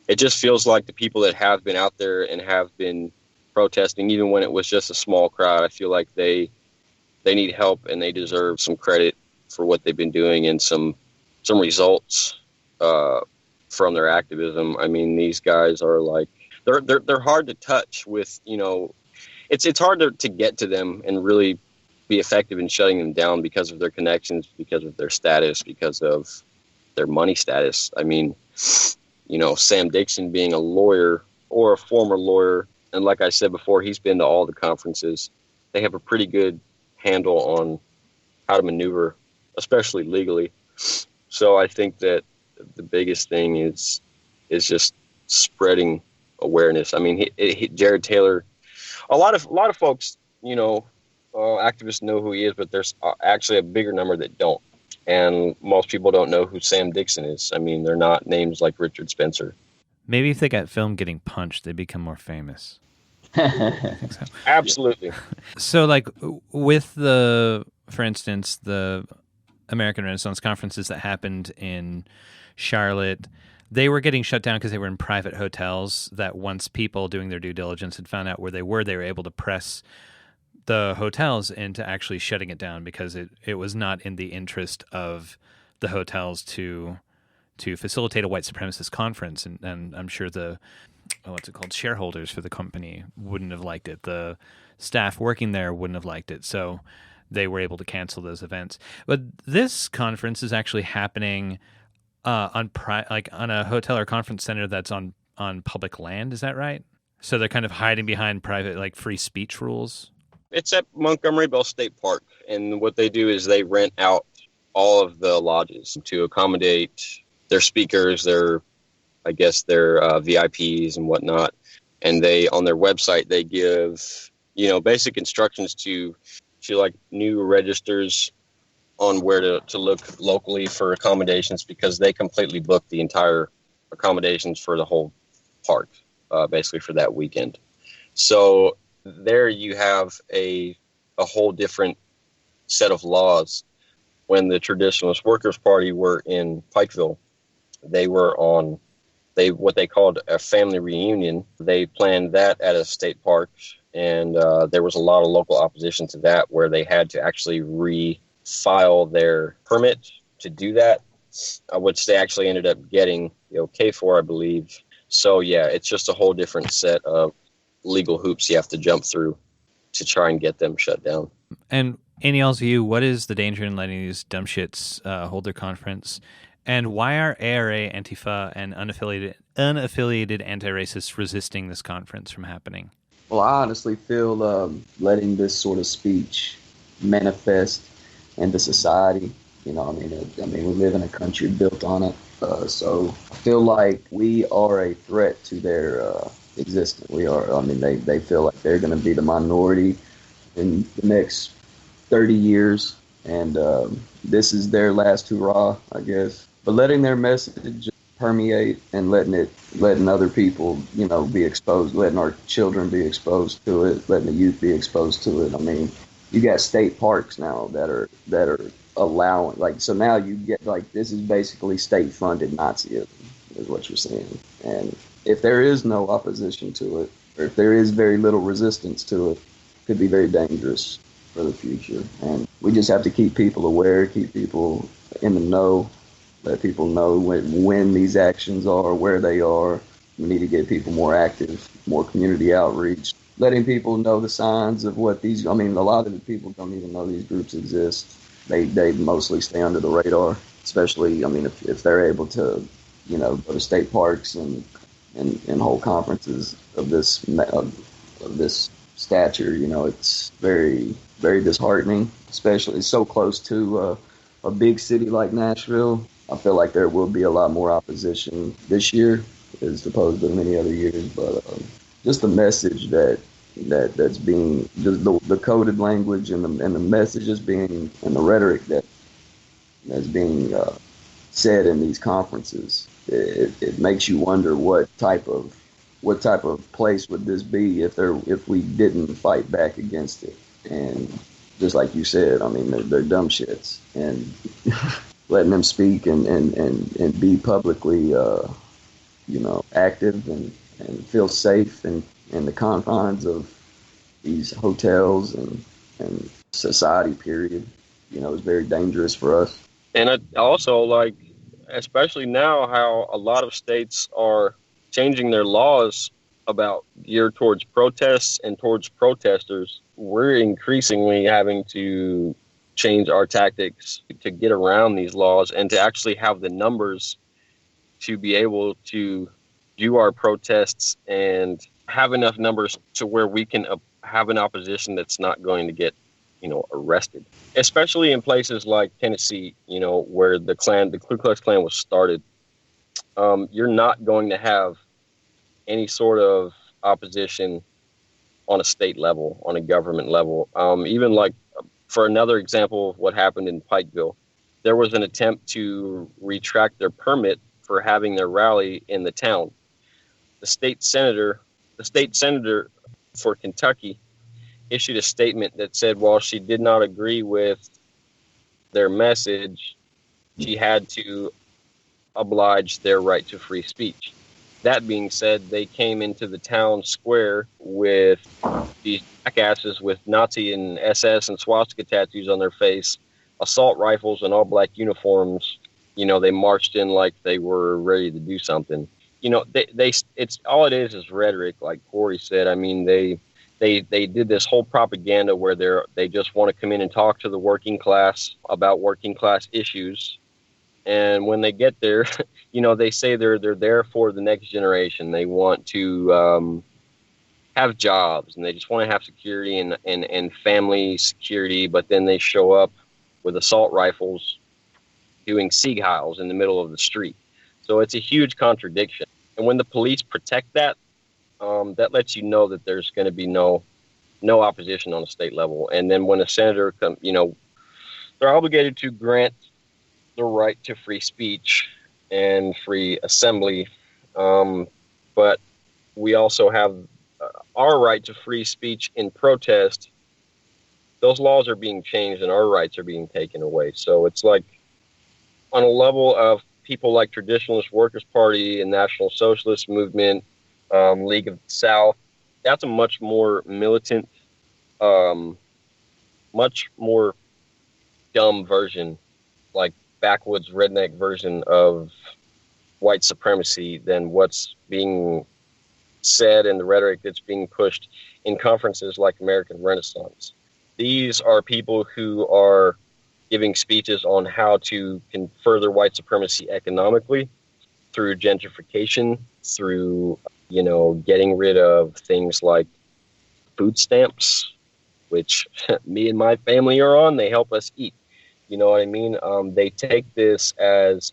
It just feels like the people that have been out there and have been protesting, even when it was just a small crowd, I feel like they need help and they deserve some credit for what they've been doing and some results from their activism. I mean, these guys are like they're hard to touch with, you know, it's hard to get to them and really be effective in shutting them down because of their connections, because of their status, because of their money status. I mean, you know, Sam Dickson being a lawyer or a former lawyer, and like I said before, he's been to all the conferences. They have a pretty good handle on how to maneuver, especially legally. So I think that the biggest thing is just spreading awareness. I mean, Jared Taylor, a lot of folks, you know, activists know who he is, but there's actually a bigger number that don't. And most people don't know who Sam Dickson is. I mean, they're not names like Richard Spencer. Maybe if they got filmed getting punched, they'd become more famous. I think so. Absolutely. So, like, with for instance, the American Renaissance conferences that happened in Charlotte, they were getting shut down because they were in private hotels that once people doing their due diligence had found out where they were able to press the hotels into actually shutting it down because it was not in the interest of the hotels to facilitate a white supremacist conference. And I'm sure shareholders for the company wouldn't have liked it. The staff working there wouldn't have liked it. So they were able to cancel those events. But this conference is actually happening on a hotel or conference center that's on public land. Is that right? So they're kind of hiding behind private, like, free speech rules. It's at Montgomery Bell State Park, and what they do is they rent out all of the lodges to accommodate their speakers, their VIPs and whatnot. And on their website, they give basic instructions to like new registers on where to look locally for accommodations, because they completely booked the entire accommodations for the whole park, basically for that weekend. So there you have a whole different set of laws. When the Traditionalist Workers' Party were in Pikeville, they were on what they called a family reunion. They planned that at a state park, and there was a lot of local opposition to that, where they had to actually refile their permit to do that, which they actually ended up getting the okay for, I believe. So yeah, it's just a whole different set of legal hoops you have to jump through to try and get them shut down. And in y'all's view, what is the danger in letting these dumb shits hold their conference? And why are ARA, Antifa, and unaffiliated anti-racists resisting this conference from happening? Well, I honestly feel letting this sort of speech manifest into society. We live in a country built on it. So I feel like we are a threat to their existence. They feel like they're going to be the minority in the next 30 years, and this is their last hurrah, I guess. But letting their message permeate and letting other people, be exposed, letting our children be exposed to it, letting the youth be exposed to it. You got state parks now that are allowing, so now you get, this is basically state-funded Nazism, is what you're saying. And if there is no opposition to it, or if there is very little resistance to it, it could be very dangerous for the future. And we just have to keep people aware, keep people in the know, let people know when these actions are, where they are. We need to get people more active, more community outreach, letting people know the signs of what these, a lot of the people don't even know these groups exist. They mostly stay under the radar, especially, if they're able to, go to state parks and hold conferences of this stature. It's very, very disheartening, especially it's so close to a big city like Nashville. I feel like there will be a lot more opposition this year as opposed to many other years, but just the message that's being, the coded language and the messages being, and the rhetoric that's being said in these conferences, it makes you wonder what type of place would this be if we didn't fight back against it. And just like you said, they're dumb shits, and letting them speak and be publicly active and feel safe in the confines of these hotels and society, period, is very dangerous for us. And I also especially now, how a lot of states are changing their laws about geared towards protests and towards protesters. We're increasingly having to change our tactics to get around these laws and to actually have the numbers to be able to do our protests and have enough numbers to where we can have an opposition that's not going to get, arrested. Especially in places like Tennessee, where the Ku Klux Klan was started. You're not going to have any sort of opposition on a state level, on a government level. Even for another example of what happened in Pikeville, there was an attempt to retract their permit for having their rally in the town. The state senator for Kentucky issued a statement that said while she did not agree with their message, she had to oblige their right to free speech. That being said, they came into the town square with these jackasses with Nazi and SS and swastika tattoos on their face, assault rifles and all black uniforms. They marched in like they were ready to do something. It's all it is rhetoric, like Corey said. They did this whole propaganda where they just want to come in and talk to the working class about working class issues. And when they get there, they say they're there for the next generation. They want to have jobs, and they just want to have security and family security. But then they show up with assault rifles doing Sieg Heils in the middle of the street. So it's a huge contradiction. And when the police protect that, that lets you know that there's going to be no no opposition on the state level. And then when a senator comes, they're obligated to grant the right to free speech and free assembly. But we also have our right to free speech in protest. Those laws are being changed and our rights are being taken away. So it's like on a level of people like Traditionalist Workers' Party and National Socialist Movement, League of the South, that's a much more militant, much more dumb version, like backwoods redneck version of white supremacy than what's being said and the rhetoric that's being pushed in conferences like American Renaissance. These are people who are giving speeches on how to further white supremacy economically through gentrification, through, getting rid of things like food stamps, which me and my family are on. They help us eat. You know what I mean? They take this as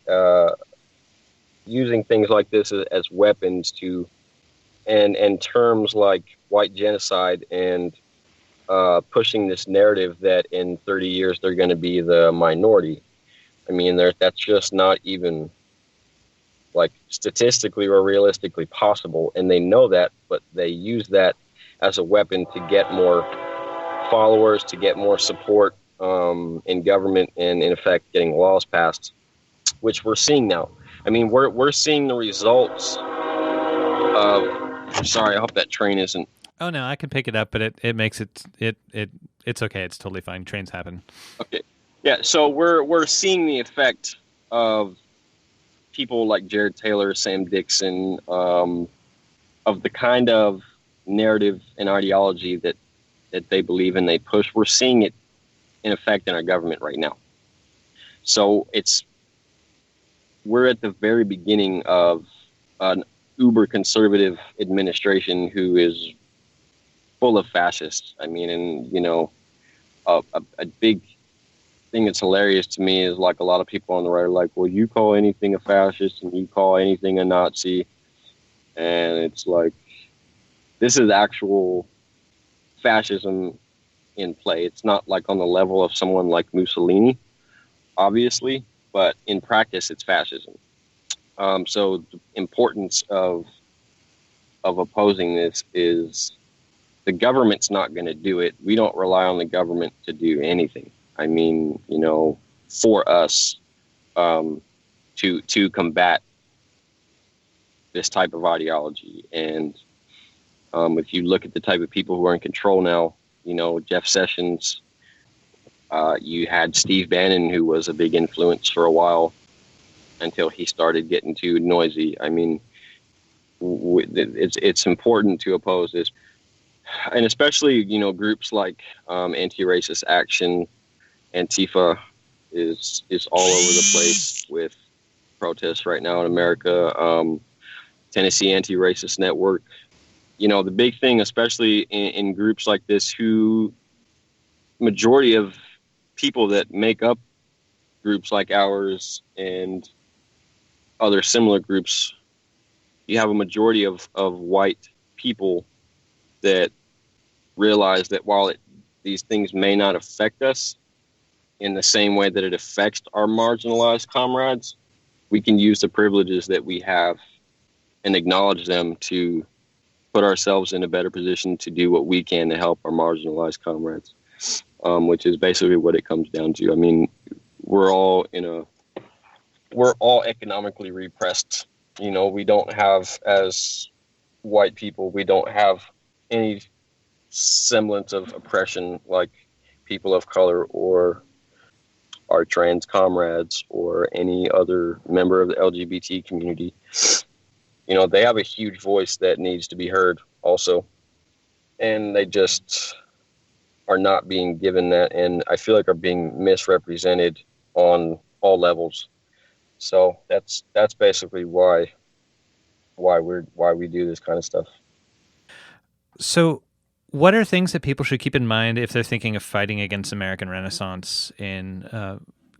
using things like this as weapons to, and terms like white genocide and pushing this narrative that in 30 years they're going to be the minority. I mean, that's just not even like statistically or realistically possible, and they know that, but they use that as a weapon to get more followers, to get more support in government, and in effect getting laws passed, which we're seeing now. I mean, we're seeing the results of. Sorry, I hope that train isn't. Oh no, I can pick it up, but it makes it's okay. It's totally fine. Trains happen. Okay, yeah. So we're seeing the effect of people like Jared Taylor, Sam Dickson, of the kind of narrative and ideology that they believe and they push. We're seeing it in effect in our government right now. So we're at the very beginning of an uber conservative administration who is full of fascists. I mean, and a big thing that's hilarious to me is like a lot of people on the right are like, well, you call anything a fascist and you call anything a Nazi, and it's like, this is actual fascism in play. It's not like on the level of someone like Mussolini, obviously, but in practice it's fascism. So the importance of opposing this is the government's not going to do it. We don't rely on the government to do anything. I mean, for us to combat this type of ideology. And if you look at the type of people who are in control now, Jeff Sessions, you had Steve Bannon, who was a big influence for a while until he started getting too noisy. I mean, it's important to oppose this. And especially, groups like Anti Racist Action, Antifa is all over the place with protests right now in America. Tennessee Anti Racist Network. The big thing, especially in groups like this, who majority of people that make up groups like ours and other similar groups, you have a majority of white people that realize that while these things may not affect us in the same way that it affects our marginalized comrades, we can use the privileges that we have and acknowledge them to put ourselves in a better position to do what we can to help our marginalized comrades, which is basically what it comes down to. I mean, we're all economically repressed. We don't have, as white people, we don't have any semblance of oppression like people of color or our trans comrades or any other member of the LGBT community. They have a huge voice that needs to be heard also. And they just are not being given that. And I feel like are being misrepresented on all levels. So that's basically why we do this kind of stuff. So what are things that people should keep in mind if they're thinking of fighting against American Renaissance in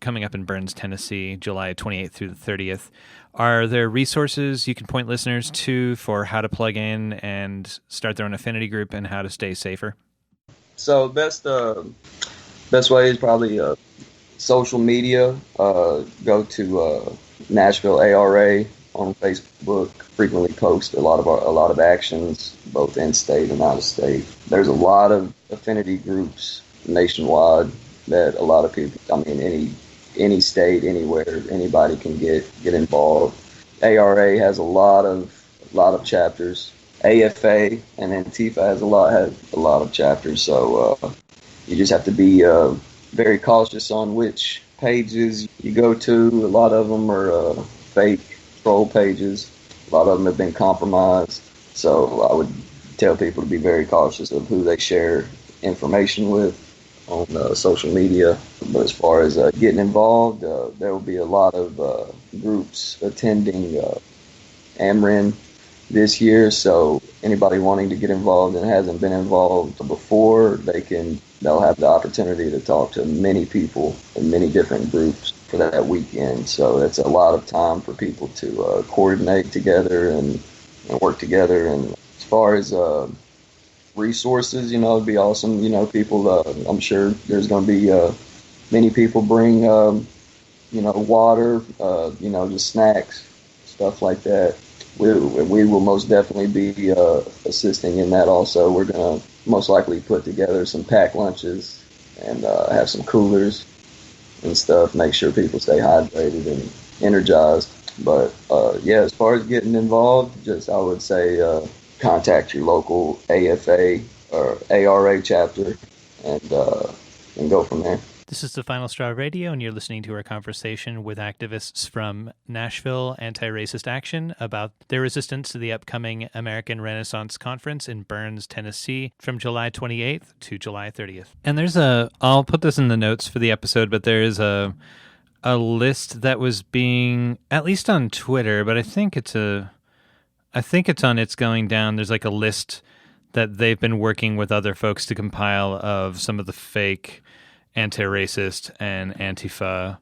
coming up in Burns, Tennessee, July 28th through the 30th? Are there resources you can point listeners to for how to plug in and start their own affinity group and how to stay safer? So best way is probably social media. Go to Nashville ARA on Facebook. Frequently post a lot of actions, both in state and out of state. There's a lot of affinity groups nationwide that a lot of people. I mean, any state, anywhere, anybody can get involved. ARA has a lot of chapters. AFA and Antifa has a lot of chapters. So you just have to be very cautious on which pages you go to. A lot of them are fake troll pages. A lot of them have been compromised. So I would tell people to be very cautious of who they share information with on social media. But as far as getting involved, there will be a lot of groups attending AmRen this year. So anybody wanting to get involved and hasn't been involved before, they'll have the opportunity to talk to many people in many different groups for that weekend. So that's a lot of time for people to coordinate together and work together. And as far as resources, it'd be awesome. People, I'm sure there's going to be many people bring, water, just snacks, stuff like that. We will most definitely be assisting in that also. We're going to most likely put together some packed lunches and have some coolers and stuff, make sure people stay hydrated and energized. But as far as getting involved, I would say contact your local AFA or ARA chapter and go from there. This is the Final Straw Radio, and you're listening to our conversation with activists from Nashville Anti Racist Action about their resistance to the upcoming American Renaissance Conference in Burns, Tennessee, from July 28th to July 30th. And I'll put this in the notes for the episode, but there is a list that was being, at least on Twitter, but I think it's on It's Going Down. There's like a list that they've been working with other folks to compile of some of the fake anti-racist and Antifa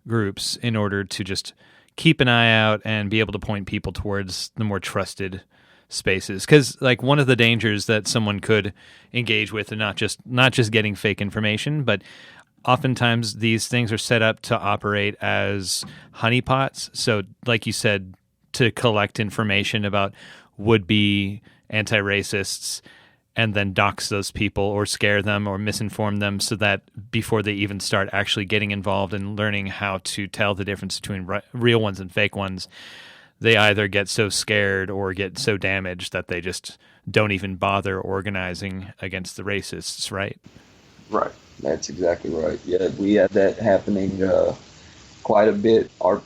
groups in order to just keep an eye out and be able to point people towards the more trusted spaces. Because like one of the dangers that someone could engage with, and not just getting fake information, but oftentimes these things are set up to operate as honeypots. So like you said, to collect information about would-be anti-racists and then dox those people or scare them or misinform them so that before they even start actually getting involved and learning how to tell the difference between real ones and fake ones, they either get so scared or get so damaged that they just don't even bother organizing against the racists, right? Right. That's exactly right. Yeah, we had that happening quite a bit. Our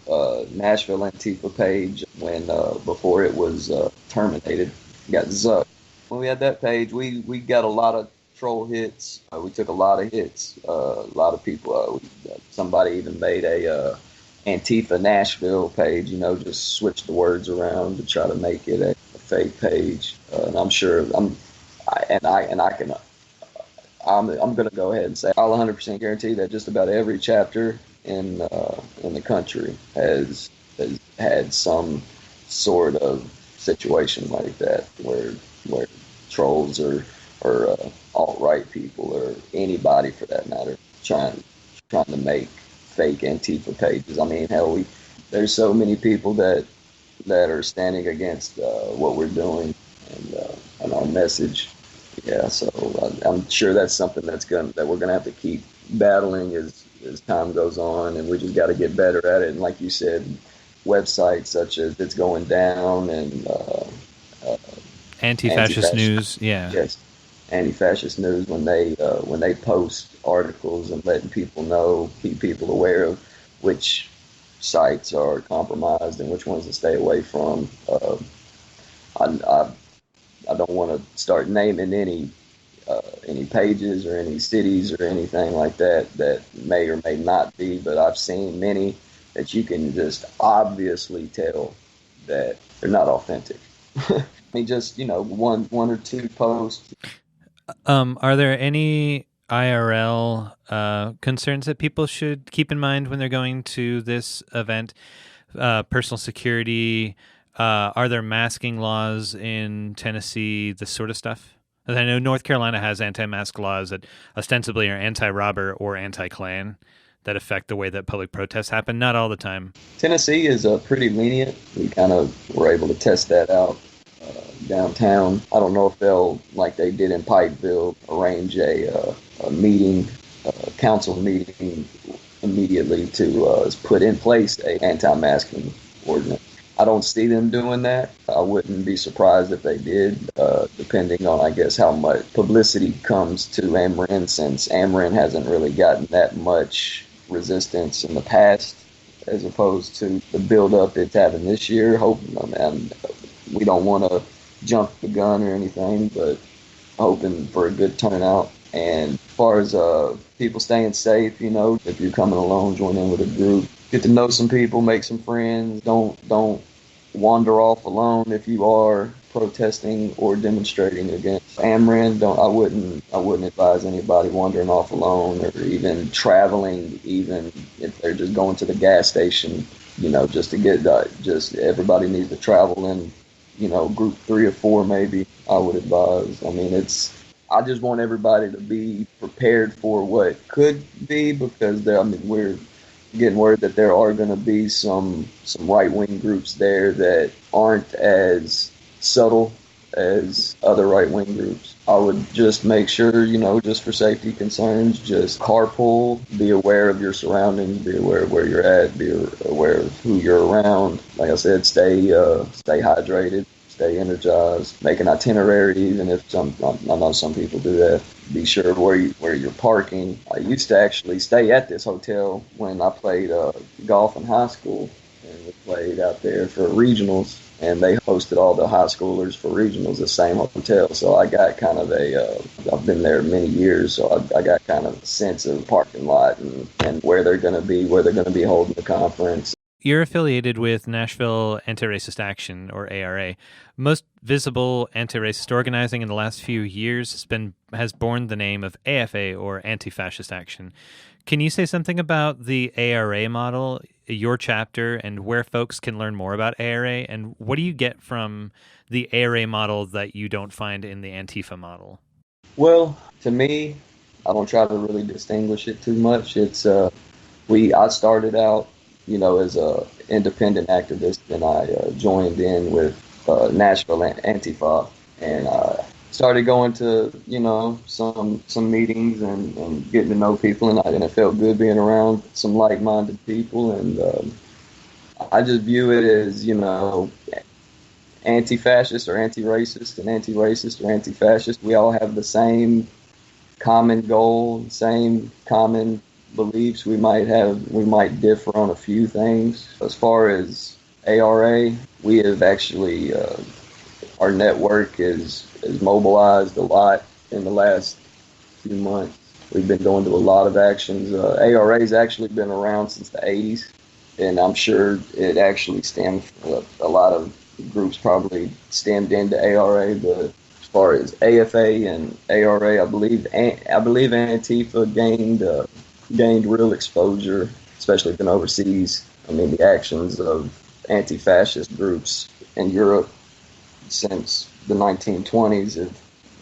Nashville Antifa page, when before it was terminated, got zucked. When we had that page, we got a lot of troll hits. We took a lot of hits. A lot of people. Somebody even made a Antifa Nashville page. Just switched the words around to try to make it a fake page. And I'm sure I'm going to go ahead and say I'll 100% guarantee that just about every chapter in the country has had some sort of situation like that where trolls or alt-right people or anybody for that matter trying to make fake Antifa pages. I mean, hell, there's so many people that are standing against what we're doing and our message. Yeah, so I'm sure that's something that we're gonna have to keep battling as time goes on, and we just got to get better at it. And like you said, websites such as It's Going Down and Anti-fascist news, yeah. Yes, anti-fascist news, when they post articles and letting people know, keep people aware of which sites are compromised and which ones to stay away from. I don't want to start naming any pages or any cities or anything like that may or may not be, but I've seen many that you can just obviously tell that they're not authentic. I mean, just, one or two posts. Are there any IRL concerns that people should keep in mind when they're going to this event? Personal security, are there masking laws in Tennessee, this sort of stuff? As I know North Carolina has anti-mask laws that ostensibly are anti-robber or anti-Klan that affect the way that public protests happen. Not all the time. Tennessee is pretty lenient. We kind of were able to test that out downtown. I don't know if they'll, like they did in Pikeville, arrange a meeting, a council meeting immediately to put in place a anti-masking ordinance. I don't see them doing that. I wouldn't be surprised if they did, depending on, I guess, how much publicity comes to AmRen, since AmRen hasn't really gotten that much resistance in the past, as opposed to the build-up it's having this year. We don't want to jump the gun or anything, but hoping for a good turnout. And as far as people staying safe, if you're coming alone, join in with a group, get to know some people, make some friends. Don't wander off alone if you are protesting or demonstrating against AmRen. I wouldn't advise anybody wandering off alone, or even traveling, even if they're just going to the gas station, just to get just everybody needs to travel in, group 3 or 4 maybe. I would advise. I just want everybody to be prepared for what could be, because we're getting word that there are going to be some right-wing groups there that aren't as subtle as other right-wing groups. I would just make sure, just for safety concerns, just carpool, be aware of your surroundings, be aware of where you're at, be aware of who you're around. Like I said, stay hydrated, stay energized, make an itinerary, even if I know some people do that. Be sure where you're parking. I used to actually stay at this hotel when I played golf in high school, and we played out there for regionals, and they hosted all the high schoolers for regionals, the same hotel. So I got kind of I've been there many years, so I got kind of a sense of parking lot and where they're going to be holding the conference. You're affiliated with Nashville Anti Racist Action, or ARA. Most visible anti-racist organizing in the last few years has borne the name of AFA, or Anti-Fascist Action. Can you say something about the ARA model, your chapter, and where folks can learn more about ARA? And what do you get from the ARA model that you don't find in the Antifa model? Well, to me, I don't try to really distinguish it too much. It's I started out, as a independent activist, and I joined in with Nashville Antifa, and started going to some meetings and getting to know people, and it felt good being around some like-minded people, and I just view it as anti-fascist or anti-racist, and anti-racist or anti-fascist. We all have the same common goal, same common beliefs. We might differ on a few things. As far as ARA, we have actually our network is mobilized a lot in the last few months. We've been going to a lot of actions. ARA's actually been around since the 80s, and I'm sure it actually stemmed. A lot of groups probably stemmed into ARA, but as far as AFA and ARA, I believe Antifa gained real exposure, especially been overseas. The actions of anti-fascist groups in Europe since the 1920s.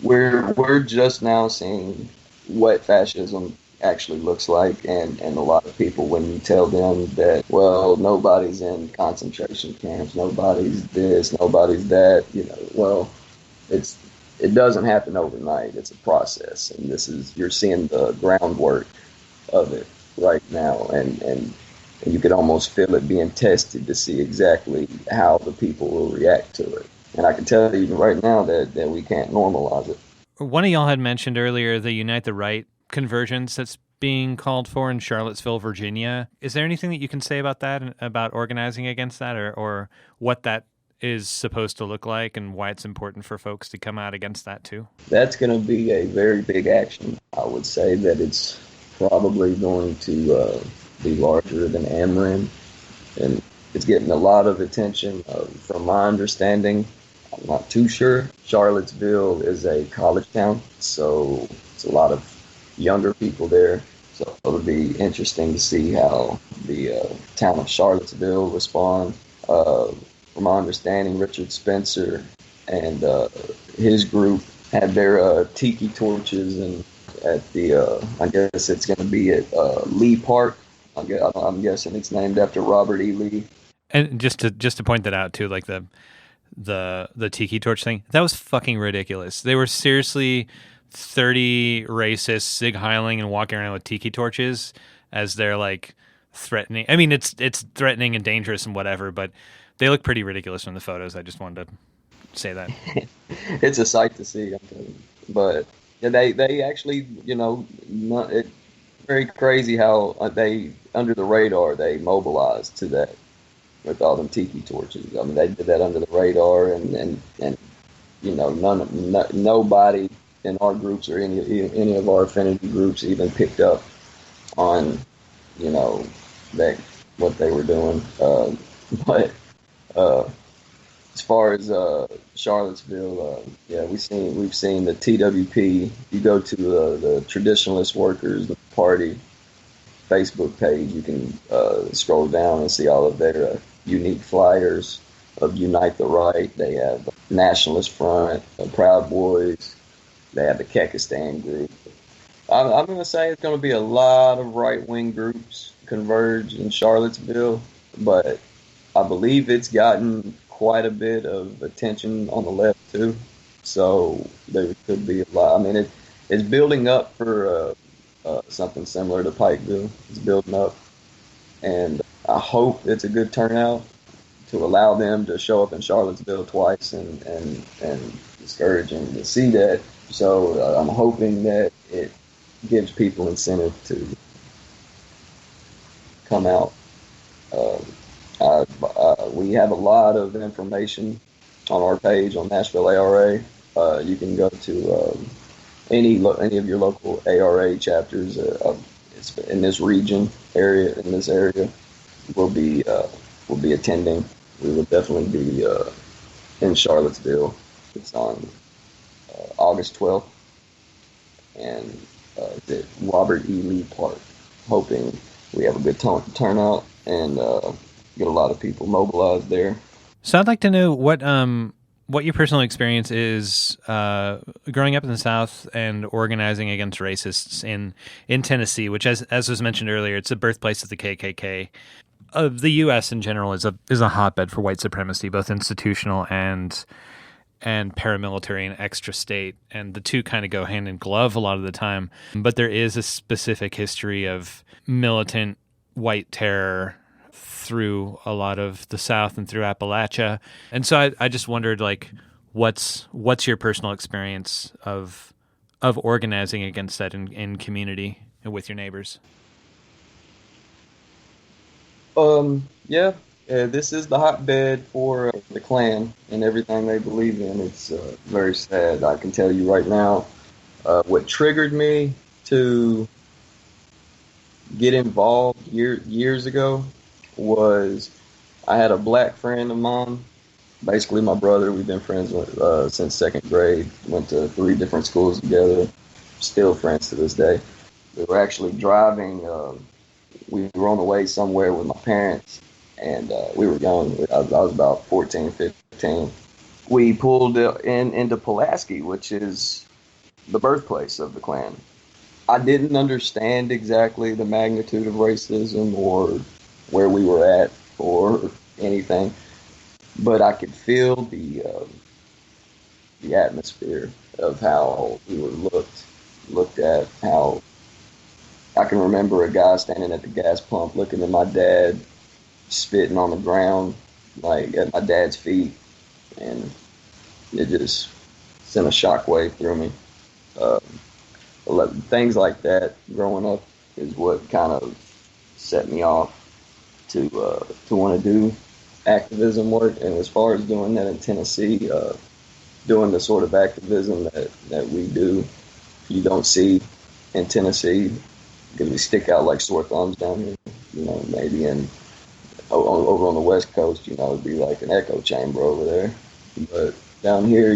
We're just now seeing what fascism actually looks like, and a lot of people, when you tell them that, well, nobody's in concentration camps, nobody's this, nobody's that, it doesn't happen overnight. It's a process, and you're seeing the groundwork of it right now, and you could almost feel it being tested to see exactly how the people will react to it. And I can tell you right now that we can't normalize it. One of y'all had mentioned earlier the Unite the Right convergence that's being called for in Charlottesville, Virginia. Is there anything that you can say about that, about organizing against that, or what that is supposed to look like, and why it's important for folks to come out against that too? That's going to be a very big action. I would say that it's probably going to be larger than AmRen, and it's getting a lot of attention. From my understanding, I'm not too sure. Charlottesville is a college town, so it's a lot of younger people there. So it'll be interesting to see how the town of Charlottesville respond. From my understanding, Richard Spencer and his group had their tiki torches, and at the I guess it's going to be at Lee Park. I'm guessing it's named after Robert E. Lee. And just to point that out too, like the tiki torch thing, that was fucking ridiculous. They were seriously 30 racists sig heiling and walking around with tiki torches as they're like threatening. I mean, it's threatening and dangerous and whatever, but they look pretty ridiculous from the photos. I just wanted to say that. It's a sight to see, I'm telling you. But yeah, they actually, it's very crazy how they, under the radar, they mobilized to that with all them tiki torches. I mean, they did that under the radar, and nobody in our groups or any of our affinity groups even picked up on, that what they were doing. But as far as Charlottesville, we've seen the TWP. You go to the Traditionalist Workers Party Facebook page, you can scroll down and see all of their unique flyers of Unite the Right. They have Nationalist Front, Proud Boys. They have the Kekistan group. I'm going to say it's going to be a lot of right-wing groups converge in Charlottesville, but I believe it's gotten quite a bit of attention on the left too. So there could be a lot. I mean, it's building up for something similar to Pikeville. It's building up, and I hope it's a good turnout to allow them to show up in Charlottesville twice and discouraging to see that. So I'm hoping that it gives people incentive to come out. We have a lot of information on our page on Nashville ARA. You can go to any of your local ARA chapters in this area. We'll be attending. We will definitely be in Charlottesville. It's on August 12th, and it's at Robert E. Lee Park. Hoping we have a good turnout and get a lot of people mobilized there. So I'd like to know what your personal experience is growing up in the South and organizing against racists in Tennessee, which, as was mentioned earlier, it's the birthplace of the KKK. The U.S. in general is a hotbed for white supremacy, both institutional and paramilitary and extra state, and the two kind of go hand in glove a lot of the time. But there is a specific history of militant white terror through a lot of the South and through Appalachia. And so I just wondered, like, what's your personal experience of organizing against that in community and with your neighbors? This is the hotbed for the Klan and everything they believe in. It's very sad. I can tell you right now, what triggered me to get involved years ago was I had a black friend of mine, basically my brother. We've been friends since second grade. Went to 3 different schools together. Still friends to this day. We were actually driving. We were on the way somewhere with my parents, and we were young. I was about 14, 15. We pulled into Pulaski, which is the birthplace of the Klan. I didn't understand exactly the magnitude of racism or where we were at or anything, but I could feel the atmosphere of how we were looked at. How I can remember a guy standing at the gas pump looking at my dad, spitting on the ground, like at my dad's feet, and it just sent a shockwave through me. Things like that growing up is what kind of set me off to want to do activism work. And as far as doing that in Tennessee, doing the sort of activism that we do, you don't see in Tennessee, because we stick out like sore thumbs down here. Maybe over on the West Coast, it'd be like an echo chamber over there. But down here,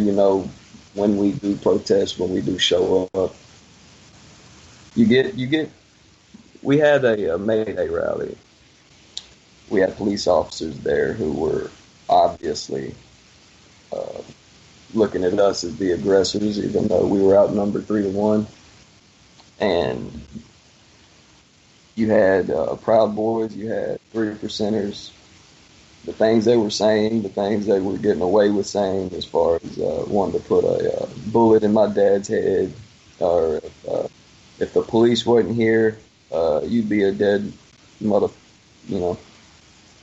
when we do protest, when we do show up, you get. We had a May Day rally. We had police officers there who were obviously looking at us as the aggressors, even though we were outnumbered 3-1. And you had Proud Boys, you had 3%ers, the things they were saying, the things they were getting away with saying, as far as wanting to put a bullet in my dad's head, or if the police wasn't here, you'd be a dead mother, you know.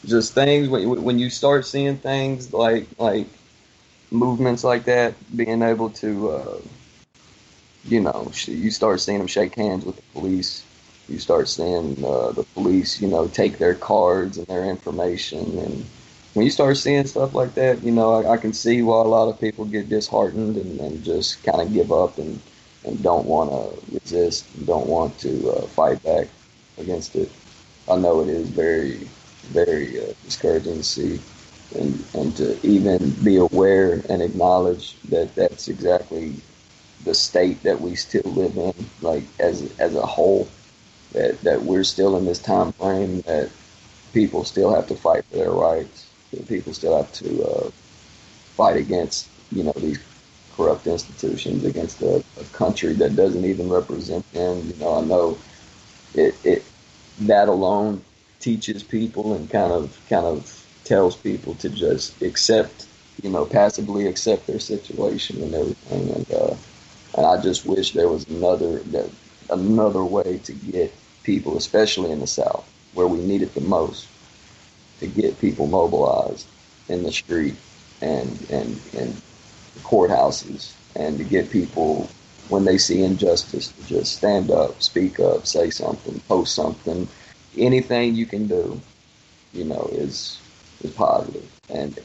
Just things, when you start seeing things like movements like that, being able to, you know, you start seeing them shake hands with the police. You start seeing the police, you know, take their cards and their information. And when you start seeing stuff like that, you know, I can see why a lot of people get disheartened and just kind of give up and don't want to resist and don't want to fight back against it. I know it is very, very discouraging to see and to even be aware and acknowledge that that's exactly the state that we still live in, like as a whole. That we're still in this time frame, that people still have to fight for their rights, that people still have to fight against, you know, these corrupt institutions, against a country that doesn't even represent them. You know, I know it that alone teaches people and kind of tells people to just accept, you know, passively accept their situation and everything. And I just wish there was another way to get people, especially in the South, where we need it the most, to get people mobilized in the street and the courthouses, and to get people, when they see injustice, to just stand up, speak up, say something, post something. Anything you can do, you know, is positive. And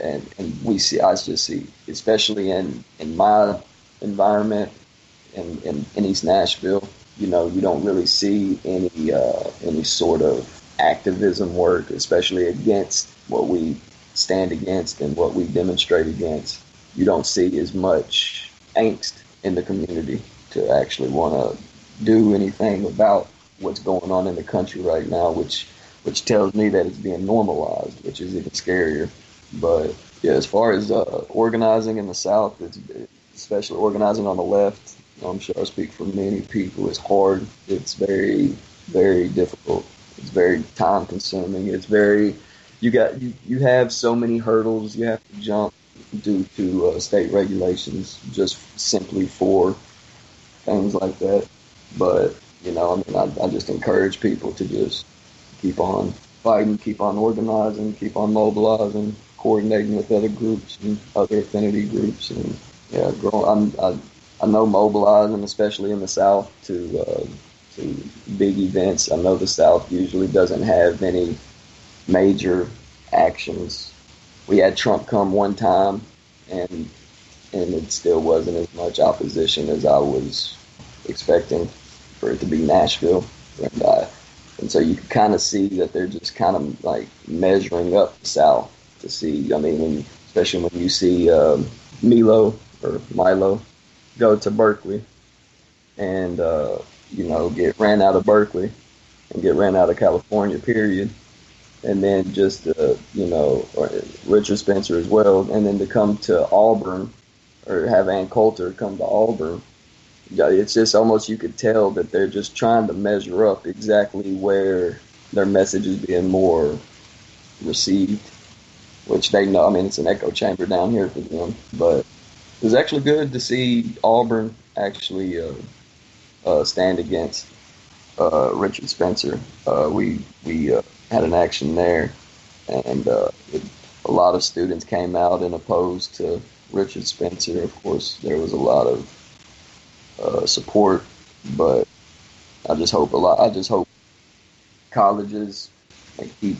we see, I just see, especially in my environment, in East Nashville, you know, you don't really see any sort of activism work, especially against what we stand against and what we demonstrate against. You don't see as much angst in the community to actually want to do anything about what's going on in the country right now, which tells me that it's being normalized, which is even scarier. But yeah, as far as organizing in the South, it's especially organizing on the left, I'm sure I speak for many people, it's hard. It's very, very difficult. It's very time consuming. It's very, you have so many hurdles you have to jump due to state regulations just simply for things like that. But, you know, I mean, I just encourage people to just keep on fighting, keep on organizing, keep on mobilizing, coordinating with other groups and other affinity groups. And yeah, I know mobilizing, especially in the South, to big events. I know the South usually doesn't have any major actions. We had Trump come one time, and it still wasn't as much opposition as I was expecting for it to be Nashville. And so you can kind of see that they're just kind of like measuring up the South to see, I mean, especially when you see Milo go to Berkeley and, you know, get ran out of Berkeley and get ran out of California, period. And then just, you know, or Richard Spencer as well. And then to come to Auburn, or have Ann Coulter come to Auburn, it's just almost, you could tell that they're just trying to measure up exactly where their message is being more received, which they know. I mean, it's an echo chamber down here for them. But it was actually good to see Auburn actually stand against Richard Spencer. We had an action there, and a lot of students came out and opposed to Richard Spencer. Of course, there was a lot of support, but I just hope colleges keep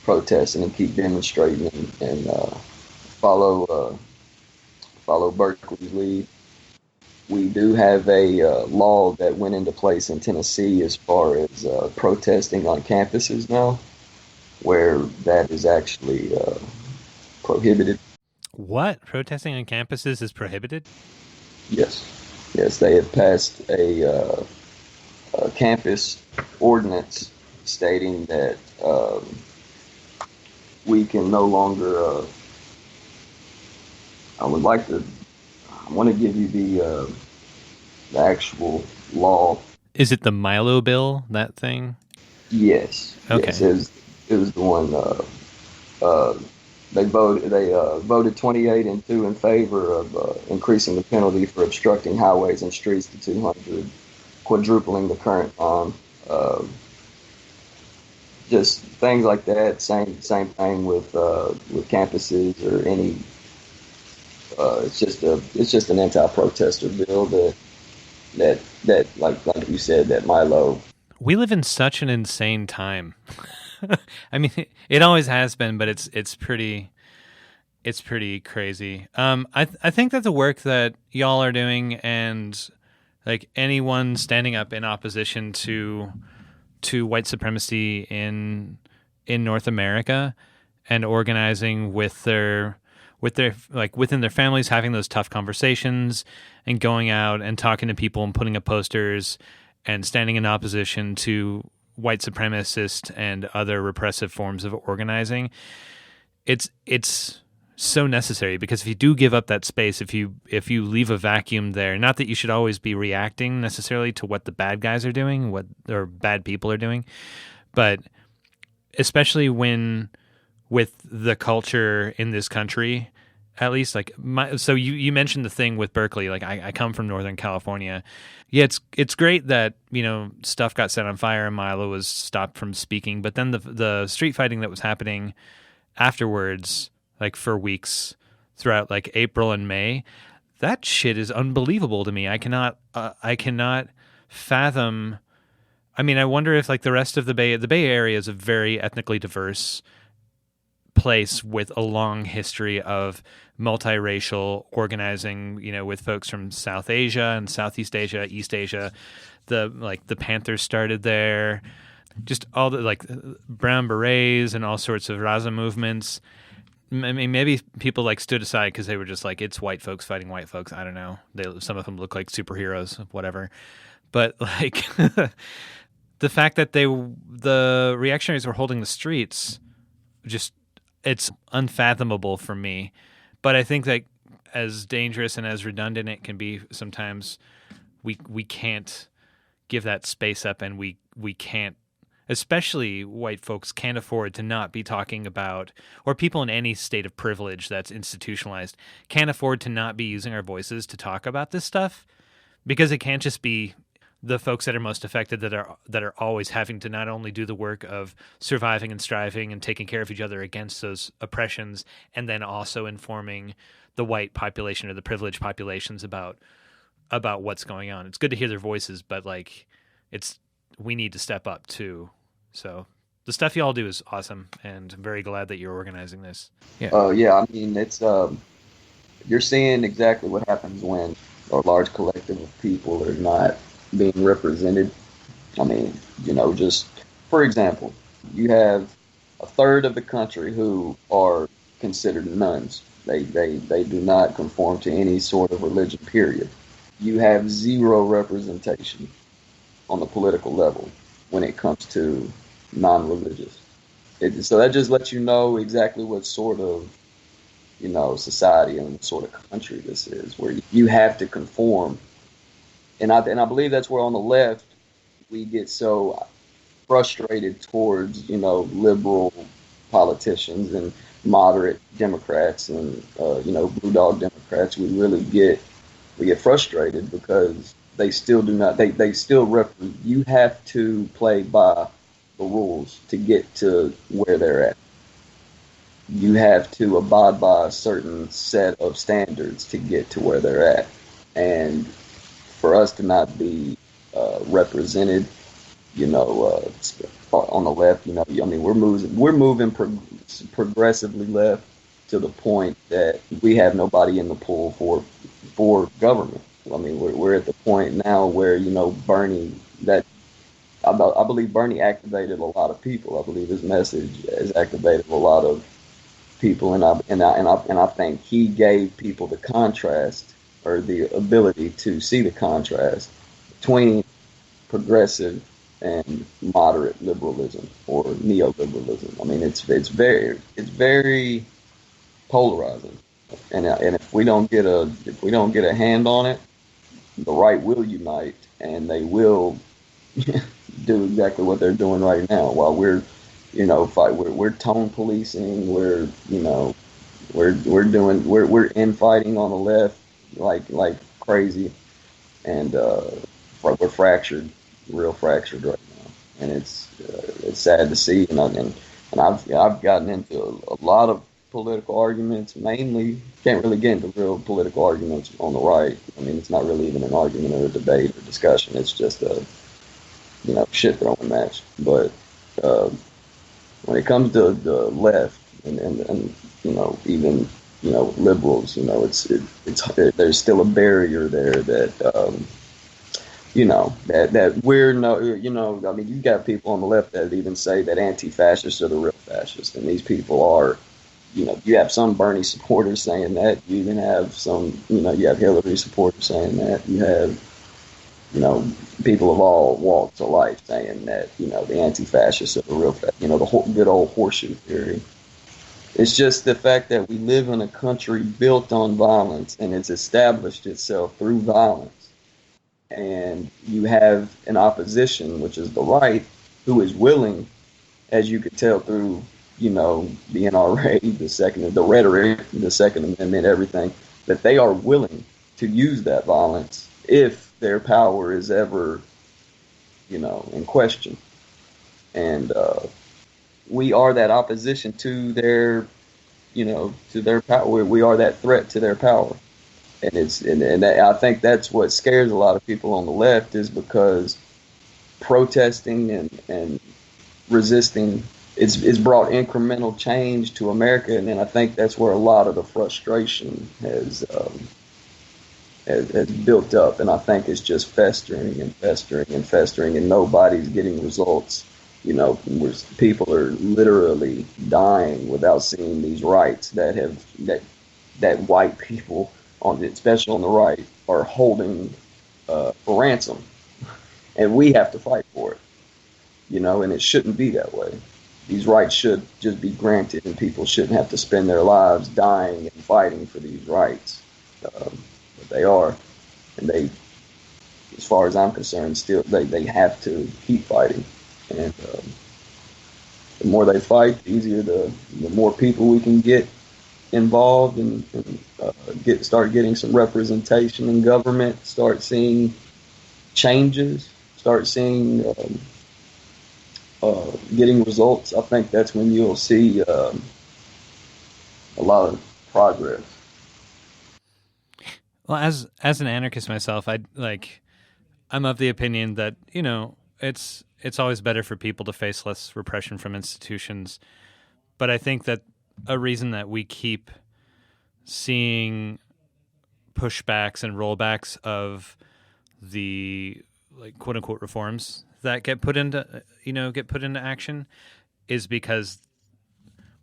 protesting and keep demonstrating and follow Berkeley's lead. We do have a law that went into place in Tennessee as far as protesting on campuses now, where that is actually prohibited. What? Protesting on campuses is prohibited? Yes, they have passed a campus ordinance stating that we can no longer. I would like to I want to give you the actual law. Is it the Milo bill, that thing? Yes. Okay. Yes, it was the one. They voted 28-2 in favor of increasing the penalty for obstructing highways and streets to 200, quadrupling the current fine. Just things like that. Same thing with campuses or any. It's just an anti-protester bill that like you said, that Milo. We live in such an insane time. I mean, it always has been, but it's pretty crazy. I think that the work that y'all are doing, and like anyone standing up in opposition to white supremacy in North America and organizing with their like within their families, having those tough conversations and going out and talking to people and putting up posters and standing in opposition to white supremacist and other repressive forms of organizing. It's so necessary, because if you do give up that space, if you leave a vacuum there, not that you should always be reacting necessarily to what the bad guys are doing, or bad people are doing, but especially when with the culture in this country, at least like so you mentioned the thing with Berkeley, like I come from Northern California. Yeah, it's great that, you know, stuff got set on fire and Milo was stopped from speaking, but then the street fighting that was happening afterwards, like for weeks throughout like April and May, that shit is unbelievable to me. I cannot fathom. I mean, I wonder if like the rest of the Bay Area is a very ethnically diverse place with a long history of multiracial organizing, you know, with folks from South Asia and Southeast Asia, East Asia. The Panthers started there, just all the like Brown Berets and all sorts of Raza movements. I mean, maybe people like stood aside because they were just like, it's white folks fighting white folks. I don't know. Some of them look like superheroes, whatever. But like the fact that the reactionaries were holding the streets, just, it's unfathomable for me. But I think that as dangerous and as redundant it can be sometimes, we can't give that space up, and we can't, especially white folks, can't afford to not be talking about, or people in any state of privilege that's institutionalized can't afford to not be using our voices to talk about this stuff, because it can't just be the folks that are most affected that are always having to not only do the work of surviving and striving and taking care of each other against those oppressions, and then also informing the white population or the privileged populations about what's going on. It's good to hear their voices, but like we need to step up too. So the stuff y'all do is awesome, and I'm very glad that you're organizing this. Yeah. Yeah. I mean, it's you're seeing exactly what happens when a large collective of people are not being represented. I mean, you know, just for example, you have a third of the country who are considered nuns. They do not conform to any sort of religion, period. You have zero representation on the political level when it comes to non-religious. So that just lets you know exactly what sort of, you know, society and what sort of country this is, where you have to conform. And I believe that's where on the left we get so frustrated towards, you know, liberal politicians and moderate Democrats and you know, blue dog Democrats. We get frustrated because they still do not. They still you have to play by the rules to get to where they're at. You have to abide by a certain set of standards to get to where they're at, and for us to not be represented, you know, on the left, you know, I mean, we're moving progressively left to the point that we have nobody in the pool for government. I mean, we're at the point now where, you know, Bernie, that I believe Bernie activated a lot of people. I believe his message has activated a lot of people, and I think he gave people the contrast, or the ability to see the contrast between progressive and moderate liberalism or neoliberalism. I mean, it's very polarizing. And if we don't get a hand on it, the right will unite, and they will do exactly what they're doing right now. While we're we're tone policing, we're infighting on the left like crazy, and we're fractured, real fractured right now, and it's sad to see. And I've gotten into a lot of political arguments. Mainly, can't really get into real political arguments on the right. I mean, it's not really even an argument or a debate or discussion. It's just a shit throwing match. But when it comes to the left and even liberals, there's still a barrier there that that we're I mean, you got people on the left that even say that anti-fascists are the real fascists, and these people are, you have some Bernie supporters saying that, you even have some, you have Hillary supporters saying that, you have, people of all walks of life saying that, the anti-fascists are the real, the good old horseshoe theory. It's just the fact that we live in a country built on violence, and it's established itself through violence. And you have an opposition, which is the right, who is willing, as you could tell through, the NRA, the rhetoric, the Second Amendment, everything, that they are willing to use that violence if their power is ever, in question. And we are that opposition to their, to their power. We are that threat to their power. And I think that's what scares a lot of people on the left, is because protesting and resisting it's brought incremental change to America, and then I think that's where a lot of the frustration has built up, and I think it's just festering and festering and festering, and nobody's getting results. Where people are literally dying without seeing these rights that white people, especially on the right, are holding for ransom, and we have to fight for it. And it shouldn't be that way. These rights should just be granted, and people shouldn't have to spend their lives dying and fighting for these rights. But they are, and they, as far as I'm concerned, still they have to keep fighting. And the more they fight, the more people we can get involved and start getting some representation in government, start seeing changes, start seeing getting results. I think that's when you'll see a lot of progress. Well, as an anarchist myself, I'm of the opinion that it's always better for people to face less repression from institutions, but I think that a reason that we keep seeing pushbacks and rollbacks of the quote unquote reforms that get put into action is because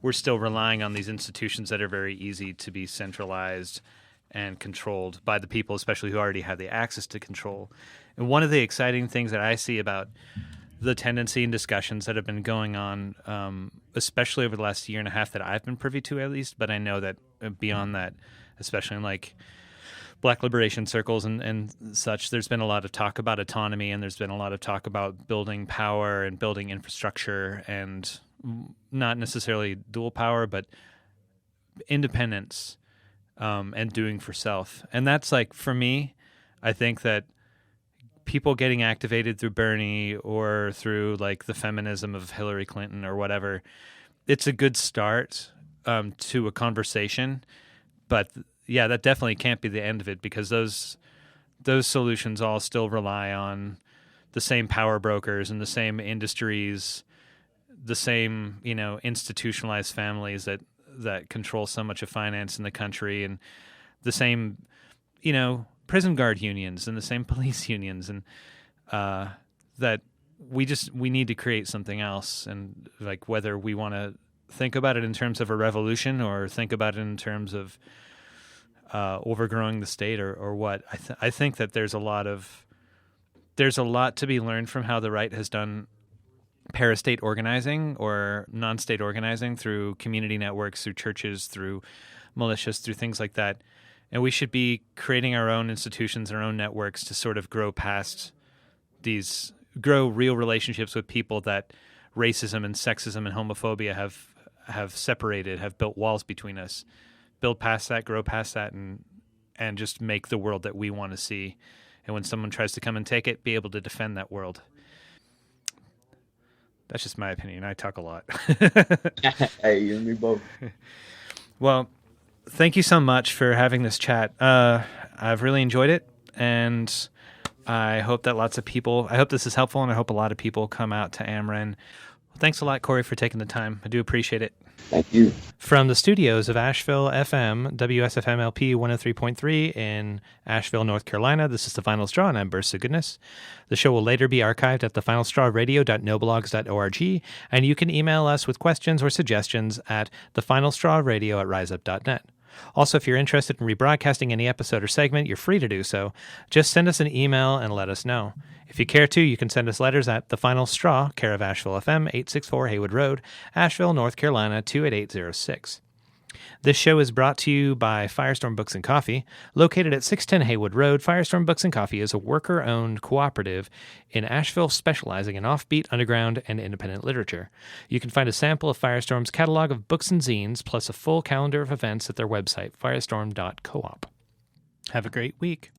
we're still relying on these institutions that are very easy to be centralized and controlled by the people, especially who already have the access to control. And one of the exciting things that I see about the tendency and discussions that have been going on, especially over the last year and a half that I've been privy to at least, but I know that beyond that, especially in Black liberation circles and such, there's been a lot of talk about autonomy, and there's been a lot of talk about building power and building infrastructure, and not necessarily dual power, but independence and doing for self. And that's for me, I think that people getting activated through Bernie or through the feminism of Hillary Clinton or whatever, it's a good start to a conversation, but yeah, that definitely can't be the end of it, because those solutions all still rely on the same power brokers and the same industries, the same institutionalized families that control so much of finance in the country, and the same prison guard unions and the same police unions, and that we need to create something else. And whether we want to think about it in terms of a revolution or think about it in terms of overgrowing the state or what, I think that there's a lot to be learned from how the right has done parastate organizing or non-state organizing through community networks, through churches, through malicious through things like that. And we should be creating our own institutions, our own networks to sort of grow real relationships with people that racism and sexism and homophobia have separated, have built walls between us. Build past that, grow past that, and just make the world that we want to see. And when someone tries to come and take it, be able to defend that world. That's just my opinion. I talk a lot. Hey, you and me both. Well, thank you so much for having this chat. I've really enjoyed it, and I hope that I hope this is helpful, and I hope a lot of people come out to AmRen. Thanks a lot, Corey, for taking the time. I do appreciate it. Thank you. From the studios of Asheville FM, WSFM LP 103.3 in Asheville, North Carolina, this is The Final Straw, and I'm Bursts of Goodness. The show will later be archived at thefinalstrawradio.noblogs.org, and you can email us with questions or suggestions at thefinalstrawradio@riseup.net. Also, if you're interested in rebroadcasting any episode or segment, you're free to do so. Just send us an email and let us know. If you care to, you can send us letters at The Final Straw, care of Asheville FM, 864 Haywood Road, Asheville, North Carolina, 28806. This show is brought to you by Firestorm Books and Coffee. Located at 610 Haywood Road, Firestorm Books and Coffee is a worker-owned cooperative in Asheville specializing in offbeat, underground, and independent literature. You can find a sample of Firestorm's catalog of books and zines, plus a full calendar of events at their website, firestorm.coop. Have a great week.